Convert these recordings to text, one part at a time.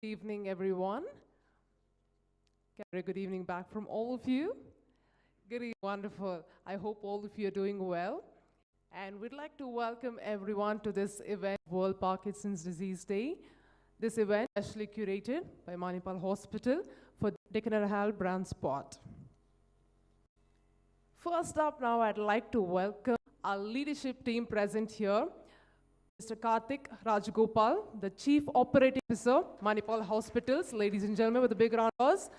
Evening, everyone. Very good evening back from all of you. Good evening, wonderful. I hope all of you are doing well. And we'd like to welcome everyone to this event, World Parkinson's Disease Day. This event is specially curated by Manipal Hospital for Kiran S Brandspot. First up now, I'd like to welcome our leadership team present here. Mr. Karthik Rajagopal, the Chief Operating Officer, Manipal Hospitals, ladies and gentlemen, with a big round of applause.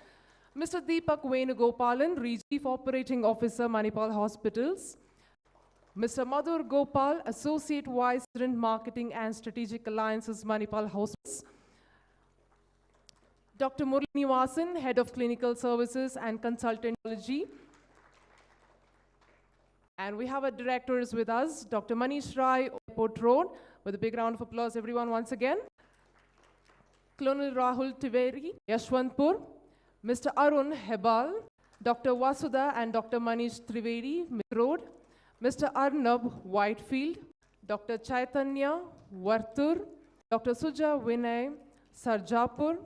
Mr. Deepak Venugopalan, Chief Operating Officer, Manipal Hospitals. Mr. Madhur Gopal, Associate Vice President, Marketing and Strategic Alliances, Manipal Hospitals. Dr. Murli Nivasan, Head of Clinical Services and Consultantology. And we have our directors with us, Dr. Manish Rai, Airport Road, with a big round of applause, everyone, once again. Colonel Rahul Tiveri, Yashwantpur. Mr. Arun Hebal, Dr. Vasuda and Dr. Manish Trivedi, Mid Road. Mr. Arnab, Whitefield. Dr. Chaitanya, Vartur. Dr. Suja Vinay, Sarjapur.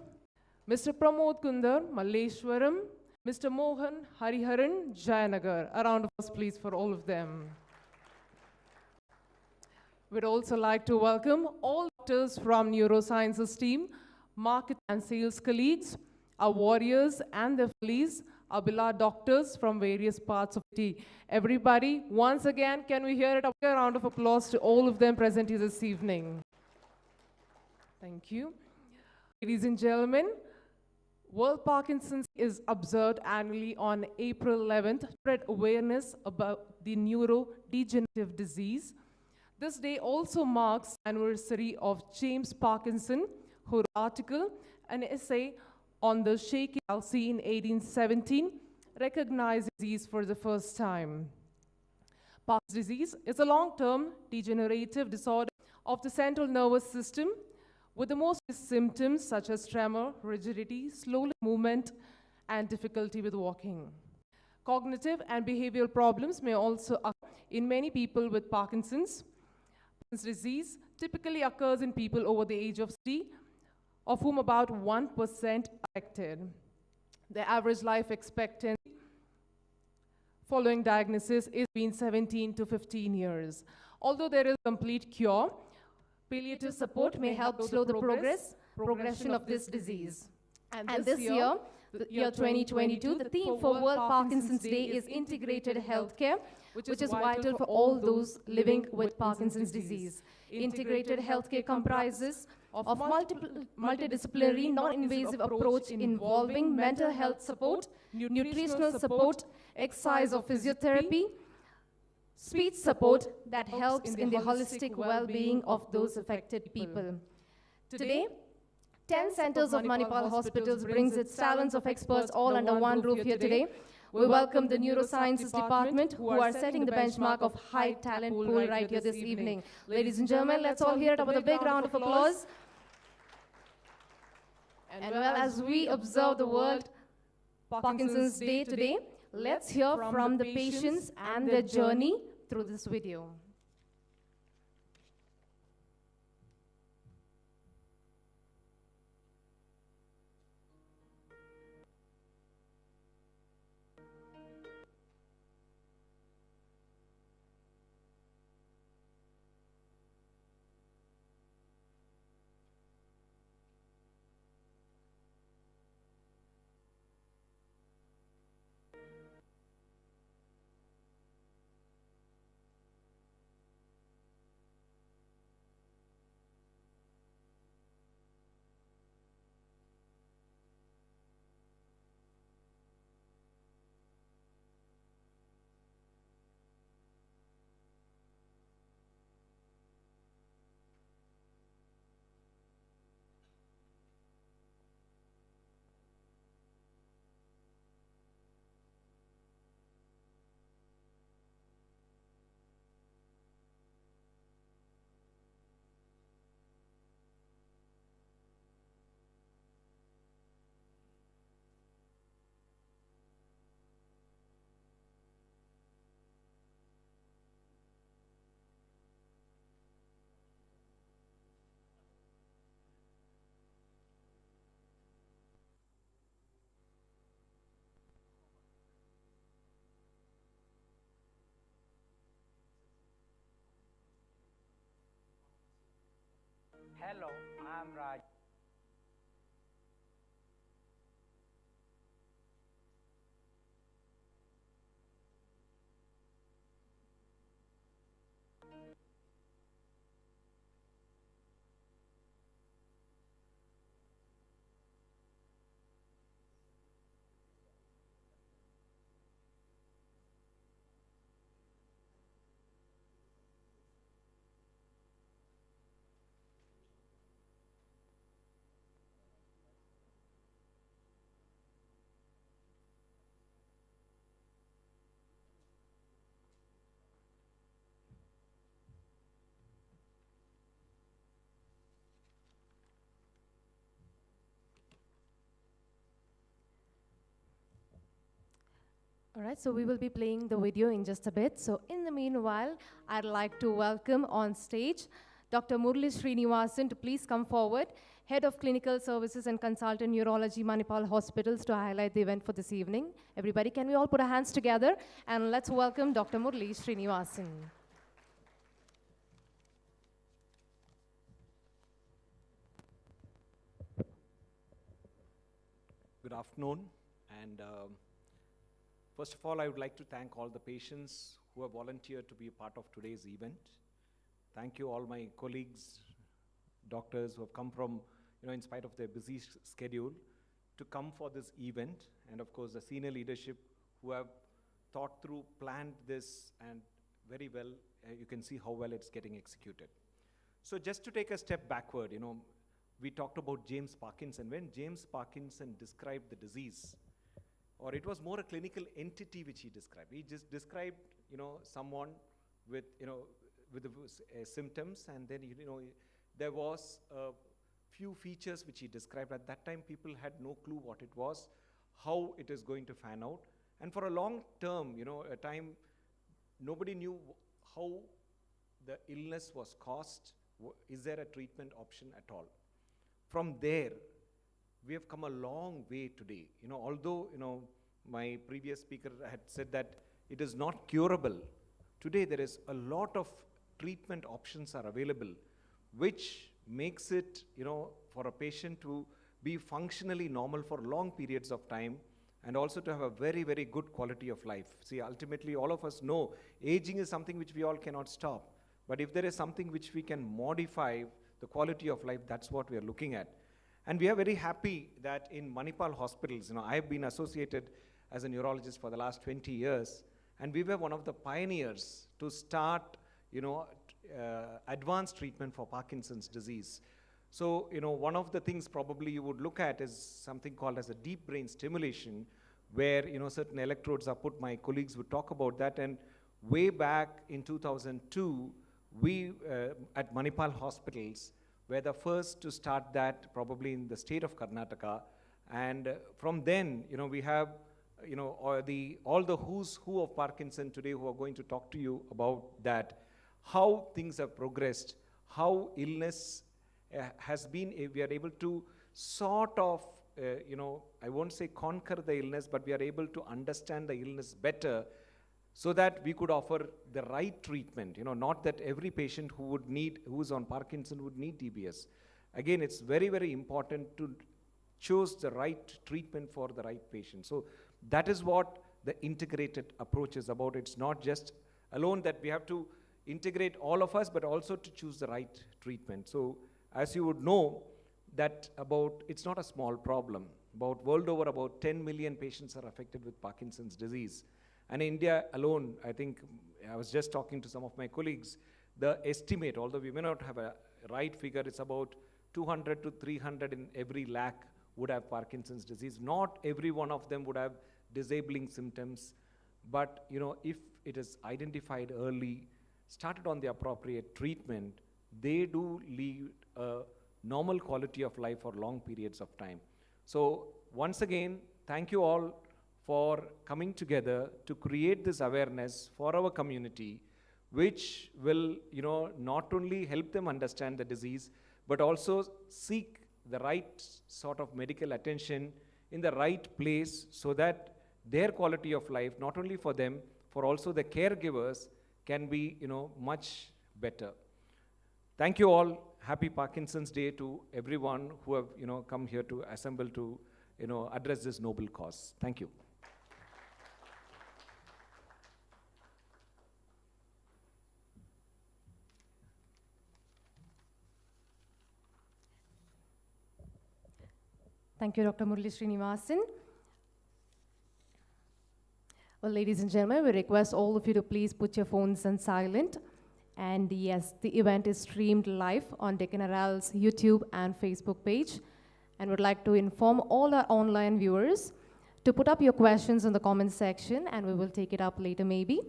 Mr. Pramod Kundar, Malleshwaram. Mr. Mohan Hariharan, Jayanagar. A round of applause, please, for all of them. We'd also like to welcome all doctors from Neurosciences team, market and sales colleagues, our warriors and their families, our beloved doctors from various parts of the city. Everybody, once again, can we hear it? A round of applause to all of them present here this evening. Thank you. Ladies and gentlemen, World Parkinson's is observed annually on April 11th to spread awareness about the neurodegenerative disease. This day also marks the anniversary of James Parkinson, who wrote an article, an essay on the shaky palsy in 1817, recognized disease for the first time. Parkinson's disease is a long-term degenerative disorder of the central nervous system, with the most symptoms such as tremor, rigidity, slow movement, and difficulty with walking. Cognitive and behavioral problems may also occur in many people with Parkinson's. Parkinson's disease typically occurs in people over the age of 60, of whom about 1% are affected. The average life expectancy following diagnosis is between 17 to 15 years. Although there is complete cure, palliative support may help slow the progression of this disease. And this year, the year 2022, the theme for World Parkinson's Day is integrated healthcare, which is vital for all those living with Parkinson's disease. Integrated healthcare comprises of multidisciplinary, non-invasive approach involving mental health support, nutritional support, exercise or physiotherapy, speech support that helps in the holistic well-being of those affected people. Today, 10 centers of Manipal Hospitals brings its talents of experts all under one roof here today. We welcome the Neurosciences Department, who are setting the benchmark of high talent pool right here this evening. Ladies and gentlemen, let's all hear it with a big round of applause. And well, as we observe the World Parkinson's Day today, let's hear from the patients and their journey through this video. Hello, I'm Raj. All right, so we will be playing the video in just a bit. So in the meanwhile, I'd like to welcome on stage Dr. Murali Srinivasan to please come forward, Head of Clinical Services and Consultant Neurology, Manipal Hospitals, to highlight the event for this evening. Everybody, can we all put our hands together and let's welcome Dr. Murali Srinivasan. Good afternoon, and first of all, I would like to thank all the patients who have volunteered to be a part of today's event. Thank you all my colleagues, doctors who have come from, in spite of their busy schedule, to come for this event, and of course the senior leadership who have thought through, planned this, and very well, you can see how well it's getting executed. So just to take a step backward, we talked about James Parkinson. When James Parkinson described the disease, or it was more a clinical entity which he described. He just described, someone with, with the symptoms, and then, there was a few features which he described. At that time, people had no clue what it was, how it is going to fan out. And for a long term, a time, nobody knew how the illness was caused. Is there a treatment option at all? From there, we have come a long way today. Although, my previous speaker had said that it is not curable, today there is a lot of treatment options are available, which makes it, for a patient to be functionally normal for long periods of time, and also to have a very, very good quality of life. See, ultimately, all of us know aging is something which we all cannot stop. But if there is something which we can modify the quality of life, that's what we are looking at. And we are very happy that in Manipal hospitals, I have been associated as a neurologist for the last 20 years, and we were one of the pioneers to start, advanced treatment for Parkinson's disease. So, one of the things probably you would look at is something called as a deep brain stimulation, where, certain electrodes are put. My colleagues would talk about that. And way back in 2002, we, at Manipal hospitals, were the first to start that, probably in the state of Karnataka. And from then, we have, all the who's who of Parkinson today who are going to talk to you about that, how things have progressed, how illness has been, we are able to sort of, I won't say conquer the illness, but we are able to understand the illness better, so that we could offer the right treatment. Not that every patient who is on Parkinson would need DBS. Again, it's very, very important to choose the right treatment for the right patient. So that is what the integrated approach is about. It's not just alone that we have to integrate all of us, but also to choose the right treatment. So as you would know, that it's not a small problem. World over, about 10 million patients are affected with Parkinson's disease. And in India alone, I think, I was just talking to some of my colleagues, the estimate, although we may not have a right figure, it's about 200 to 300 in every lakh would have Parkinson's disease. Not every one of them would have disabling symptoms, but if it is identified early, started on the appropriate treatment, they do lead a normal quality of life for long periods of time. So once again, thank you all for coming together to create this awareness for our community, which will, not only help them understand the disease, but also seek the right sort of medical attention in the right place, so that their quality of life, not only for them, for also the caregivers, can be, much better. Thank you all, happy Parkinson's Day to everyone who have, come here to assemble to, address this noble cause. Thank you. Thank you, Dr. Murali Srinivasan. Well, ladies and gentlemen, we request all of you to please put your phones on silent. And yes, the event is streamed live on Deccan Herald's YouTube and Facebook page. And would like to inform all our online viewers to put up your questions in the comment section, and we will take it up later maybe.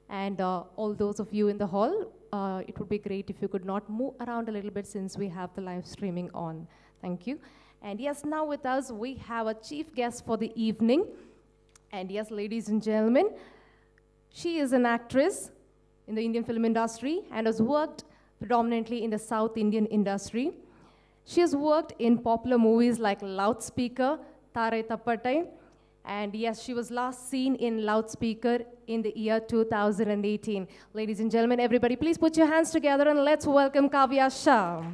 And all those of you in the hall, it would be great if you could not move around a little bit since we have the live streaming on. Thank you. And yes, now with us, we have a chief guest for the evening. And yes, ladies and gentlemen, she is an actress in the Indian film industry and has worked predominantly in the South Indian industry. She has worked in popular movies like Loudspeaker, Tare Tappatai, and yes, she was last seen in Loudspeaker in the year 2018. Ladies and gentlemen, everybody, please put your hands together and let's welcome Kavya Shah.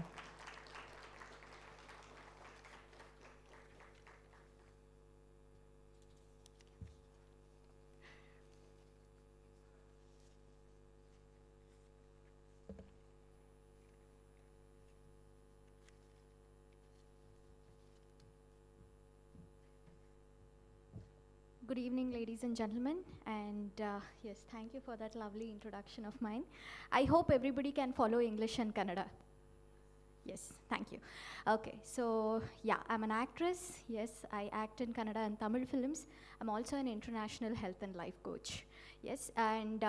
Good evening, ladies and gentlemen, and yes, thank you for that lovely introduction of mine. I hope everybody can follow English and Kannada. Yes, thank you. Okay, so yeah, I'm an actress. Yes, I act in Kannada and Tamil films. I'm also an international health and life coach. Yes, and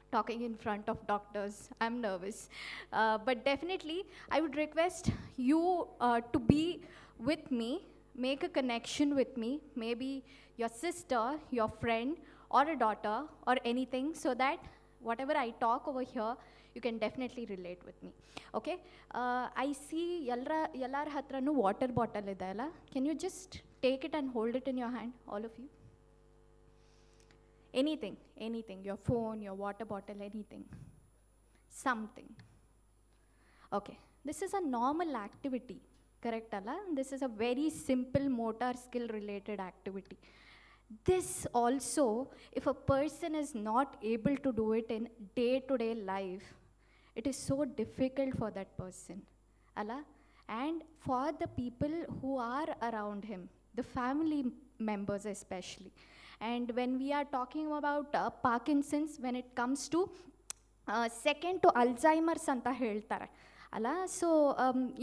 talking in front of doctors, I'm nervous. But definitely, I would request you to be with me, make a connection with me, maybe your sister, your friend, or a daughter, or anything, so that whatever I talk over here, you can definitely relate with me. Okay? I see yallar hatranu water bottle idayala. Can you just take it and hold it in your hand, all of you? Anything, your phone, your water bottle, anything. Something. Okay. This is a normal activity. Correct, Allah? This is a very simple motor skill related activity. This also, if a person is not able to do it in day-to-day life, it is so difficult for that person. Allah? And for the people who are around him, the family members especially. And when we are talking about Parkinson's, when it comes to second to Alzheimer's anta ಹೇಳ್ತಾರೆ. ಅಲ್ಲ so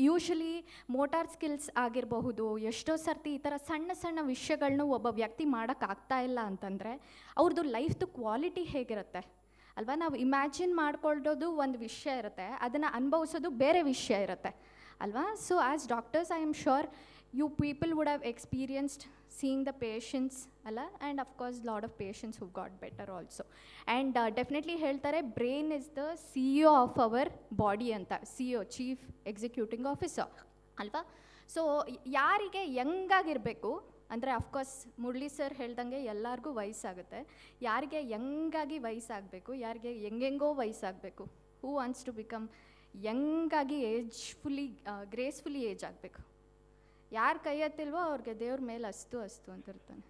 usually motor skills ಆಗಿರಬಹುದು, ಎಷ್ಟೋ ಸರ್ತಿ ಈ ಥರ ಸಣ್ಣ ಸಣ್ಣ ವಿಷಯಗಳನ್ನೂ ಒಬ್ಬ ವ್ಯಕ್ತಿ ಮಾಡೋಕ್ಕಾಗ್ತಾ ಇಲ್ಲ ಅಂತಂದರೆ ಅವ್ರದ್ದು ಲೈಫ್ದು ಕ್ವಾಲಿಟಿ ಹೇಗಿರುತ್ತೆ ಅಲ್ವಾ? ನಾವು ಇಮ್ಯಾಜಿನ್ ಮಾಡ್ಕೊಳ್ಳೋದು ಒಂದು ವಿಷಯ ಇರುತ್ತೆ, ಅದನ್ನು ಅನುಭವಿಸೋದು ಬೇರೆ ವಿಷಯ ಇರುತ್ತೆ ಅಲ್ವಾ? So as doctors I am sure you people would have experienced seeing the patients alla, and of course lot of patients who got better also. And definitely ಹೇಳ್ತಾರೆ brain is the CEO of our body ಅಂತ, CEO chief executing officer ಅಲ್ವಾ? So ಯಾರಿಗೆ ಯಂಗಾಗಿರಬೇಕು ಅಂದರೆ of course Murali sir ಹೇಳ್ದಂಗೆ ಎಲ್ಲರಿಗೂ ವಯಸ್ಸಾಗುತ್ತೆ. ಯಾರಿಗೆ ಯಂಗಾಗಿ ವಯಸ್ಸಾಗಬೇಕು, ಯಾರಿಗೆ ಹೆಂಗೆಂಗೋ ವಯಸ್ಸಾಗಬೇಕು, ಹೂ ವಾಂಟ್ಸ್ ಟು ಬಿಕಮ್ ಯಂಗಾಗಿ ಏಜ್ಫುಲಿ ಗ್ರೇಸ್ಫುಲಿ ಏಜ್ ಆಗಬೇಕು. ಯಾರು ಕೈ ಎತ್ತಿಲ್ವೋ ಅವ್ರಿಗೆ ದೇವ್ರ ಮೇಲೆ ಅಸ್ತು ಅಂತಿರ್ತಾನೆ.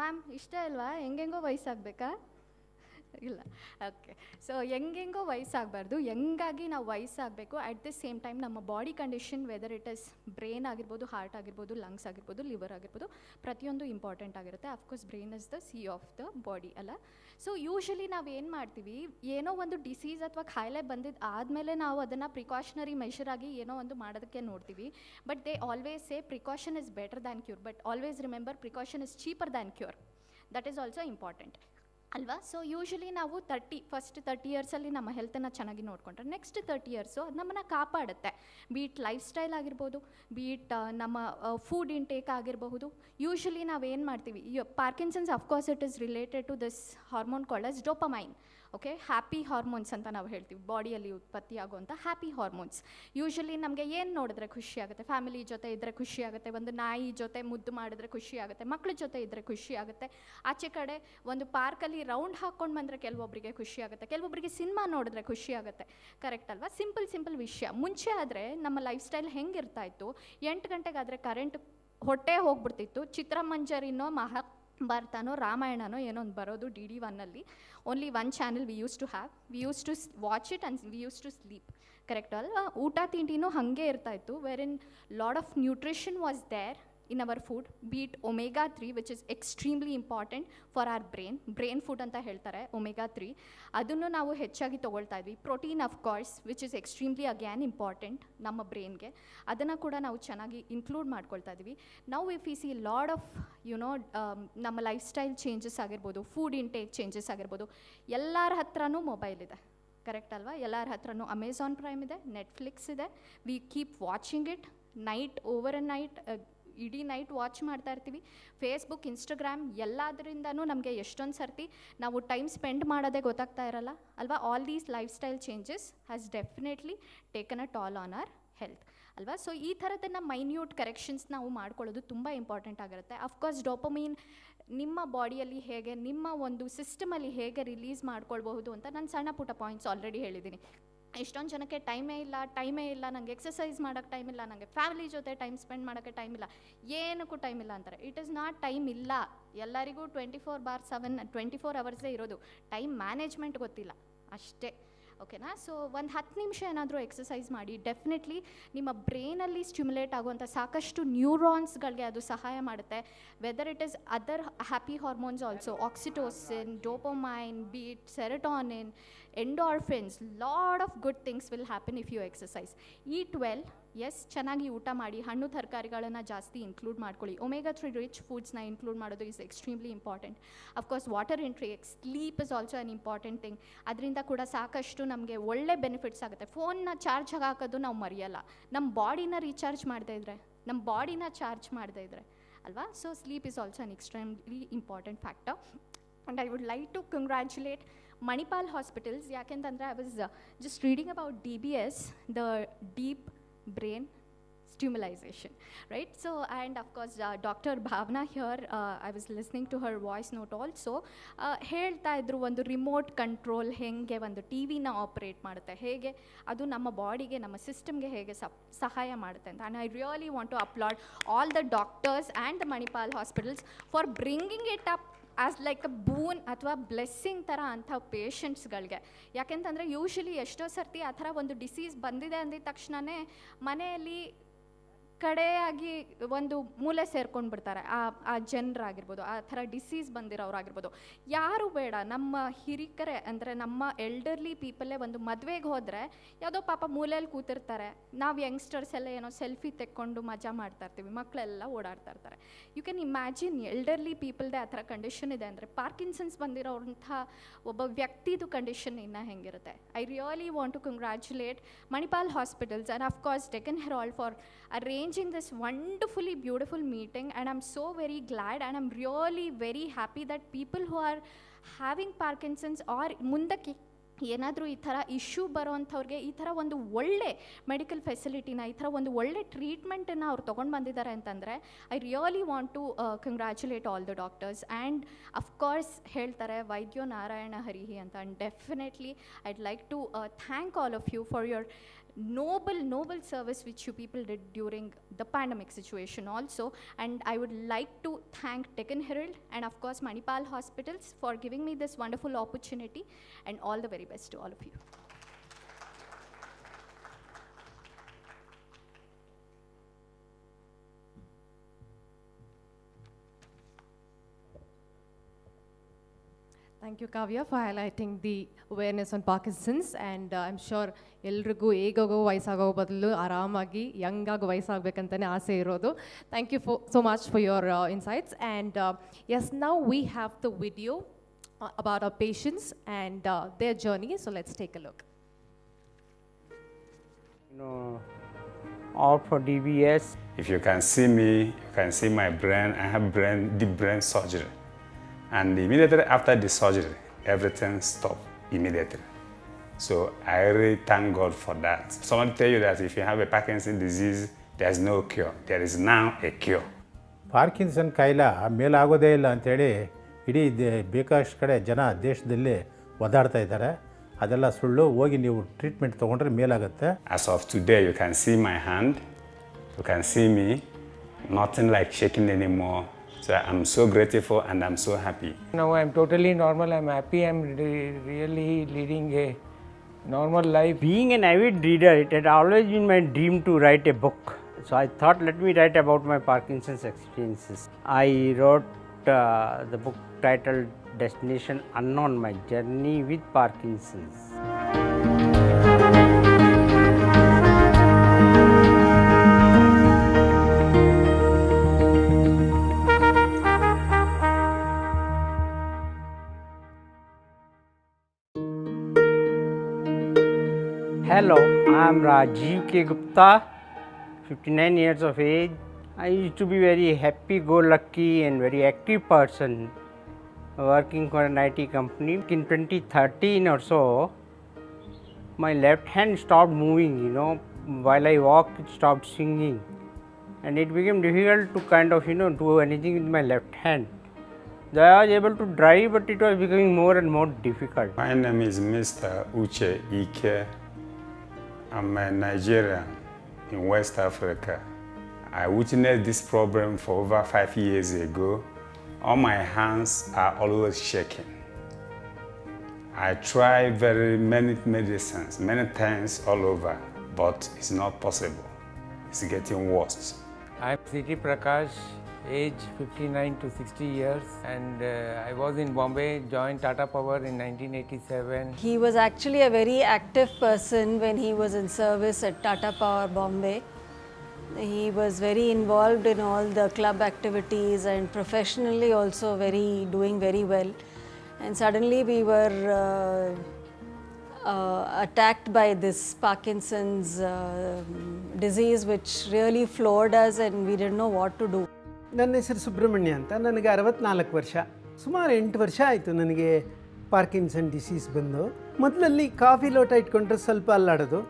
ಮ್ಯಾಮ್ ಇಷ್ಟ ಅಲ್ವಾ? ಹೆಂಗೆಂಗೋ ವಯಸ್ಸಾಗಬೇಕಾ? ಇಲ್ಲ. ಓಕೆ, ಸೊ ಹೆಂಗೆಂಗೋ ವಯಸ್ಸಾಗಬಾರ್ದು, ಹೆಂಗಾಗಿ ನಾವು ವಯಸ್ಸಾಗಬೇಕು. ಅಟ್ ದ ಸೇಮ್ ಟೈಮ್ ನಮ್ಮ body condition, whether it is brain ಆಗಿರ್ಬೋದು, ಹಾರ್ಟ್ ಆಗಿರ್ಬೋದು, ಲಂಗ್ಸ್ ಆಗಿರ್ಬೋದು, ಲಿವರ್ ಆಗಿರ್ಬೋದು, ಪ್ರತಿಯೊಂದು ಇಂಪಾರ್ಟೆಂಟ್ ಆಗಿರುತ್ತೆ. Of course brain is the C of the body ಅಲ್ಲ. ಸೊ ಯೂಶಲಿ ನಾವು ಏನು ಮಾಡ್ತೀವಿ, ಏನೋ ಒಂದು ಡಿಸೀಸ್ ಅಥವಾ ಕಾಯಿಲೆ ಬಂದಿದ್ದು ಆದಮೇಲೆ ನಾವು ಅದನ್ನು ಪ್ರಿಕಾಷನರಿ ಮೆಷರ್ ಆಗಿ ಏನೋ ಒಂದು ಮಾಡೋದಕ್ಕೆ ನೋಡ್ತೀವಿ. But they always say precaution is better than cure, but always remember precaution is cheaper than cure. That is also important ಅಲ್ವಾ? ಸೊ ಯೂಶಲಿ ನಾವು ಫಸ್ಟ್ 30 ಇಯರ್ಸಲ್ಲಿ ನಮ್ಮ ಹೆಲ್ತನ್ನು ಚೆನ್ನಾಗಿ ನೋಡಿಕೊಂಡ್ರೆ ನೆಕ್ಸ್ಟ್ 30 ಇಯರ್ಸು ಅದು ನಮ್ಮನ್ನು ಕಾಪಾಡುತ್ತೆ. ಬೀಟ್ ಲೈಫ್ ಸ್ಟೈಲ್ ಆಗಿರ್ಬೋದು, ಬೀಟ್ ನಮ್ಮ ಫುಡ್ ಇಂಟೇಕ್ ಆಗಿರಬಹುದು. ಯೂಶಲಿ ನಾವೇನು ಮಾಡ್ತೀವಿ, Parkinson's of course it is related to this hormone called as dopamine. Okay, happy hormones ಅಂತ ನಾವು ಹೇಳ್ತೀವಿ, ಬಾಡಿಯಲ್ಲಿ ಉತ್ಪತ್ತಿ ಆಗುವಂಥ ಹ್ಯಾಪಿ ಹಾರ್ಮೋನ್ಸ್. ಯೂಶಲಿ ನಮಗೆ ಏನು ನೋಡಿದ್ರೆ ಖುಷಿ ಆಗುತ್ತೆ? ಫ್ಯಾಮಿಲಿ ಜೊತೆ ಇದ್ದರೆ ಖುಷಿ ಆಗುತ್ತೆ, ಒಂದು ನಾಯಿ ಜೊತೆ ಮುದ್ದು ಮಾಡಿದ್ರೆ ಖುಷಿ ಆಗುತ್ತೆ, ಮಕ್ಕಳ ಜೊತೆ ಇದ್ದರೆ ಖುಷಿ ಆಗುತ್ತೆ, ಆಚೆ ಕಡೆ ಒಂದು ಪಾರ್ಕಲ್ಲಿ ರೌಂಡ್ ಹಾಕ್ಕೊಂಡು ಬಂದರೆ ಕೆಲವೊಬ್ಬರಿಗೆ ಖುಷಿ ಆಗುತ್ತೆ, ಕೆಲವೊಬ್ಬರಿಗೆ ಸಿನಿಮಾ ನೋಡಿದ್ರೆ ಖುಷಿ ಆಗುತ್ತೆ. ಕರೆಕ್ಟ್ ಅಲ್ವಾ? ಸಿಂಪಲ್ ವಿಷಯ. ಮುಂಚೆ ಆದರೆ ನಮ್ಮ ಲೈಫ್ ಸ್ಟೈಲ್ ಹೆಂಗಿರ್ತಾ ಇತ್ತು, 8 ಗಂಟೆಗಾದರೆ ಕರೆಂಟ್ ಹೊಟ್ಟೆ ಹೋಗ್ಬಿಡ್ತಿತ್ತು, ಚಿತ್ರಮಂಜರಿನೋ ಮಹಾಭಾರತನೋ ರಾಮಾಯಣನೋ ಏನೋ ಒಂದು ಬರೋದು DD1ಅಲ್ಲಿ, only 1 channel we used to have, we used to watch it and we used to sleep. Correct ಅಲ್ವಾ? ಊಟ ತಿಂಡಿನೂ ಹಾಗೆ ಇರ್ತಾ ಇತ್ತು, where in lot of nutrition was there in our food, be it omega-3 which is extremely important for our brain food ಅಂತ ಹೇಳ್ತಾರೆ omega-3, ಅದನ್ನು ನಾವು ಹೆಚ್ಚಾಗಿ ತೊಗೊಳ್ತಾ ಇದ್ವಿ. Protein of course which is extremely again important ನಮ್ಮ ಬ್ರೈನ್ಗೆ, ಅದನ್ನು ಕೂಡ ನಾವು ಚೆನ್ನಾಗಿ ಇನ್ಕ್ಲೂಡ್ ಮಾಡ್ಕೊಳ್ತಾ ಇದ್ವಿ. ನಾವು ಇಫ್ ಈ ಸಿ ಲಾಡ್ ಆಫ್ ನಮ್ಮ ಲೈಫ್ ಸ್ಟೈಲ್ ಚೇಂಜಸ್ ಆಗಿರ್ಬೋದು, ಫುಡ್ ಇಂಟೇಕ್ ಚೇಂಜಸ್ ಆಗಿರ್ಬೋದು, ಎಲ್ಲರ ಹತ್ರನೂ ಮೊಬೈಲ್ ಇದೆ. ಕರೆಕ್ಟ್ ಅಲ್ವಾ? ಎಲ್ಲರ ಹತ್ರನೂ ಅಮೆಝಾನ್ ಪ್ರೈಮ್ ಇದೆ, ನೆಟ್ಫ್ಲಿಕ್ಸ್ ಇದೆ, we keep watching it night over a night, ಇಡೀ ನೈಟ್ ವಾಚ್ ಮಾಡ್ತಾ ಇರ್ತೀವಿ. ಫೇಸ್ಬುಕ್, ಇನ್ಸ್ಟಾಗ್ರಾಮ್ ಎಲ್ಲದರಿಂದನೂ ನಮಗೆ ಎಷ್ಟೊಂದು ಸರ್ತಿ ನಾವು ಟೈಮ್ ಸ್ಪೆಂಡ್ ಮಾಡೋದೇ ಗೊತ್ತಾಗ್ತಾ ಇರಲ್ಲ ಅಲ್ವಾ? All these life style changes has definitely taken a tall on our health ಅಲ್ವಾ? ಸೊ ಈ ಥರದನ್ನು ಮೈನ್ಯೂಟ್ ಕರೆಕ್ಷನ್ಸ್ ನಾವು ಮಾಡ್ಕೊಳ್ಳೋದು ತುಂಬ ಇಂಪಾರ್ಟೆಂಟ್ ಆಗಿರುತ್ತೆ. ಅಫ್ಕೋರ್ಸ್ ಡೋಪಮೀನ್ ನಿಮ್ಮ ಬಾಡಿಯಲ್ಲಿ ಹೇಗೆ, ನಿಮ್ಮ ಒಂದು ಸಿಸ್ಟಮಲ್ಲಿ ಹೇಗೆ ರಿಲೀಸ್ ಮಾಡ್ಕೊಳ್ಬಹುದು ಅಂತ ನಾನು ಸಣ್ಣ ಪುಟ್ಟ ಪಾಯಿಂಟ್ಸ್ ಆಲ್ರೆಡಿ ಹೇಳಿದ್ದೀನಿ. ಎಷ್ಟೊಂದು ಜನಕ್ಕೆ ಟೈಮೇ ಇಲ್ಲ, ನನಗೆ ಎಕ್ಸಸೈಸ್ ಮಾಡೋಕ್ಕೆ ಟೈಮ್ ಇಲ್ಲ, ನನಗೆ ಫ್ಯಾಮಿಲಿ ಜೊತೆ ಟೈಮ್ ಸ್ಪೆಂಡ್ ಮಾಡೋಕ್ಕೆ ಟೈಮ್ ಇಲ್ಲ, ಏನಕ್ಕೂ ಟೈಮ್ ಇಲ್ಲ ಅಂತಾರೆ. ಇಟ್ ಇಸ್ ನಾಟ್ ಟೈಮ್ ಇಲ್ಲ, ಎಲ್ಲರಿಗೂ 24/7 ಅವರ್ಸೇ ಇರೋದು, ಟೈಮ್ ಮ್ಯಾನೇಜ್ಮೆಂಟ್ ಗೊತ್ತಿಲ್ಲ ಅಷ್ಟೇ. ಓಕೆನಾ? ಸೊ ಒಂದು 10 ನಿಮಿಷ ಏನಾದರೂ ಎಕ್ಸಸೈಸ್ ಮಾಡಿ, ಡೆಫಿನೆಟ್ಲಿ ನಿಮ್ಮ ಬ್ರೈನಲ್ಲಿ ಸ್ಟಿಮ್ಯುಲೇಟ್ ಆಗುವಂಥ ಸಾಕಷ್ಟು ನ್ಯೂರಾನ್ಸ್ಗಳಿಗೆ ಅದು ಸಹಾಯ ಮಾಡುತ್ತೆ. Whether it is other happy hormones also, oxytocin, dopamine, beat, serotonin, endorphins, lot of good things will happen if you exercise. Eat well, yes, ಚೆನ್ನಾಗಿ ಊಟ ಮಾಡಿ, ಹಣ್ಣು ತರಕಾರಿಗಳನ್ನು ಜಾಸ್ತಿ ಇನ್ಕ್ಲೂಡ್ ಮಾಡ್ಕೊಳ್ಳಿ, omega-3 ರಿಚ್ ಫುಡ್ಸ್ನ ಇನ್ಕ್ಲೂಡ್ ಮಾಡೋದು is extremely important. Of course water intake, sleep is also an important thing. ಅದರಿಂದ ಕೂಡ ಸಾಕಷ್ಟು ನಮಗೆ ಒಳ್ಳೆ ಬೆನಿಫಿಟ್ಸ್ ಆಗುತ್ತೆ. ಫೋನ್ನ ಚಾರ್ಜ್ ಹಾಕೋದು ನಾವು ಮರೆಯಲ್ಲ, ನಮ್ಮ ಬಾಡಿನ ರೀಚಾರ್ಜ್ ಮಾಡದೇ ಇದ್ದರೆ, ನಮ್ಮ ಬಾಡಿನ ಚಾರ್ಜ್ ಮಾಡದೇ ಇದ್ದರೆ ಅಲ್ವಾ? So sleep is also an extremely important factor. And I would like to congratulate Manipal hospitals, ಯಾಕೆಂತಂದರೆ I was just reading about DBS, the deep brain stimulation, right? So, and of course Dr. Bhavna here, I was listening to her voice note also, ಹೇಳ್ತಾ ಇದ್ರು ಒಂದು remote control ಹೆಂಗೆ ಒಂದು ಟಿವಿನ operate ಮಾಡುತ್ತೆ, ಹೇಗೆ ಅದು ನಮ್ಮ ಬಾಡಿಗೆ, ನಮ್ಮ ಸಿಸ್ಟಮ್ಗೆ ಹೇಗೆ ಸಹಾಯ ಮಾಡುತ್ತೆ ಅಂತ. And I really want to applaud all the doctors and the Manipal hospitals for bringing it up as like a boon ಅಥವಾ ಬ್ಲೆಸ್ಸಿಂಗ್ ಥರ ಅಂಥ ಪೇಷಂಟ್ಸ್ಗಳಿಗೆ. ಯಾಕೆಂತಂದರೆ ಯೂಶಲಿ ಎಷ್ಟೋ ಸರ್ತಿ ಆ ಥರ ಒಂದು ಡಿಸೀಸ್ ಬಂದಿದೆ ಅಂದಿದ ತಕ್ಷಣವೇ ಮನೆಯಲ್ಲಿ ಕಡೆಯಾಗಿ ಒಂದು ಮೂಲೆ ಸೇರ್ಕೊಂಡು ಬಿಡ್ತಾರೆ ಆ ಜನರಾಗಿರ್ಬೋದು, ಆ ಥರ ಡಿಸೀಸ್ ಬಂದಿರೋರಾಗಿರ್ಬೋದು. ಯಾರು ಬೇಡ, ನಮ್ಮ ಹಿರಿಕರೇ ಅಂದರೆ ನಮ್ಮ ಎಲ್ಡರ್ಲಿ ಪೀಪಲ್ಲೇ ಒಂದು ಮದುವೆಗೆ ಹೋದರೆ ಯಾವುದೋ ಪಾಪ ಮೂಲೆಯಲ್ಲಿ ಕೂತಿರ್ತಾರೆ, ನಾವು ಯಂಗ್ಸ್ಟರ್ಸ್ ಎಲ್ಲ ಏನೋ ಸೆಲ್ಫಿ ತೆಕ್ಕೊಂಡು ಮಜಾ ಮಾಡ್ತಾ ಇರ್ತೀವಿ, ಮಕ್ಕಳೆಲ್ಲ ಓಡಾಡ್ತಾ ಇರ್ತಾರೆ. ಯು ಕ್ಯಾನ್ ಇಮ್ಯಾಜಿನ್ ಎಲ್ಡರ್ಲಿ ಪೀಪಲ್ದೇ ಆ ಥರ ಕಂಡೀಷನ್ ಇದೆ ಅಂದರೆ ಪಾರ್ಕಿನ್ಸನ್ಸ್ ಬಂದಿರೋಂಥ ಒಬ್ಬ ವ್ಯಕ್ತಿದು ಕಂಡೀಷನ್ ಇನ್ನೂ ಹೆಂಗಿರುತ್ತೆ. I really want to congratulate Manipal hospitals and of course Deccan Herald for arranging this wonderfully beautiful meeting, and I'm so very glad and I'm really very happy that people who are having Parkinson's or ಮುಂದಕ್ಕೆ ಏನಾದರೂ ಈ ಥರ issue ಬರೋವಂಥವ್ರಿಗೆ ಈ ಥರ ಒಂದು ಒಳ್ಳೆ medical ಫೆಸಿಲಿಟಿನ, ಈ ಥರ ಒಂದು ಒಳ್ಳೆ ಟ್ರೀಟ್ಮೆಂಟನ್ನು ಅವ್ರು ತೊಗೊಂಡು ಬಂದಿದ್ದಾರೆ ಅಂತಂದರೆ I really want to congratulate all the doctors. And of course ಹೇಳ್ತಾರೆ ವೈದ್ಯೋ ನಾರಾಯಣ ಹರಿಹಿ ಅಂತ, and definitely I'd like to thank all of you for your noble service which you people did during the pandemic situation also. And I would like to thank Deccan Herald and of course Manipal hospitals for giving me this wonderful opportunity, and all the very best to all of you. Thank you, Kavya, for highlighting the awareness on Parkinson's, and I'm sure ಎಲ್ರಿಗೂ ಹೇಗೋ ವಯಸ್ಸಾಗೋ ಬದಲು ಆರಾಮಾಗಿ ಯಂಗಾಗಿ ವಯಸ್ಸಾಗಬೇಕಂತಲೇ ಆಸೆ ಇರೋದು. Thank you so much for your insights. And yes, now we have the video about our patients and their journey, so let's take a look. Out for DBS. If you can see me, you can see my brain. I have deep brain surgery. And immediately after the surgery, everything stopped. immediately. So I really thank God for that. Someone tell you that if you have a Parkinson's disease, there's no cure. There is now a cure. Parkinson ಕಾಯಿಲೆ ಮೇಲಾಗೋದೇ ಇಲ್ಲ ಅಂಥೇಳಿ ಇಡೀ ಬೇಕಾದಷ್ಟು ಕಡೆ ಜನ ದೇಶದಲ್ಲಿ ಒದ್ದಾಡ್ತಾ ಇದ್ದಾರೆ. ಅದೆಲ್ಲ ಸುಳ್ಳು. ಹೋಗಿ ನೀವು ಟ್ರೀಟ್ಮೆಂಟ್ ತೊಗೊಂಡ್ರೆ ಮೇಲಾಗುತ್ತೆ. As of today, you can see my hand. You can see me. Nothing like shaking anymore. So I'm so grateful and I'm so happy. Now I'm totally normal. I'm happy. I'm really leading a normal life. Being an avid reader, it had always been my dream to write a book. So I thought, let me write about my Parkinson's experiences. I wrote the book titled Destination Unknown, My Journey with Parkinson's. Hello, I am Rajiv K. Gupta, 59 years of age. I used to be very happy-go-lucky and very active person working for an IT company. In 2013 or so, my left hand stopped moving, while I walked it stopped swinging, and it became difficult to kind of, do anything with my left hand. Though I was able to drive, but it was becoming more and more difficult. My name is Mr. Uche Ike. I'm a Nigerian in West Africa. I witnessed this problem for over 5 years ago. All my hands are always shaking. I tried very many medicines, many times all over, but it's not possible. It's getting worse. I'm Siti Prakash, age 59 to 60 years, and I was in Bombay, joined Tata Power in 1987. He was actually a very active person when he was in service at Tata Power Bombay. He was very involved in all the club activities and professionally also doing very well. And suddenly we were attacked by this Parkinson's disease, which really floored us and we didn't know what to do. ನನ್ನ ಹೆಸರು ಸುಬ್ರಹ್ಮಣ್ಯ ಅಂತ. ನನಗೆ 64 ವರ್ಷ. ಸುಮಾರು 8 ವರ್ಷ ಆಯಿತು ನನಗೆ Parkinson disease ಬಂದು. ಮೊದಲಲ್ಲಿ ಕಾಫಿ ಲೋಟ ಇಟ್ಕೊಂಡ್ರೆ ಸ್ವಲ್ಪ ಅಲ್ಲಾಡೋದು,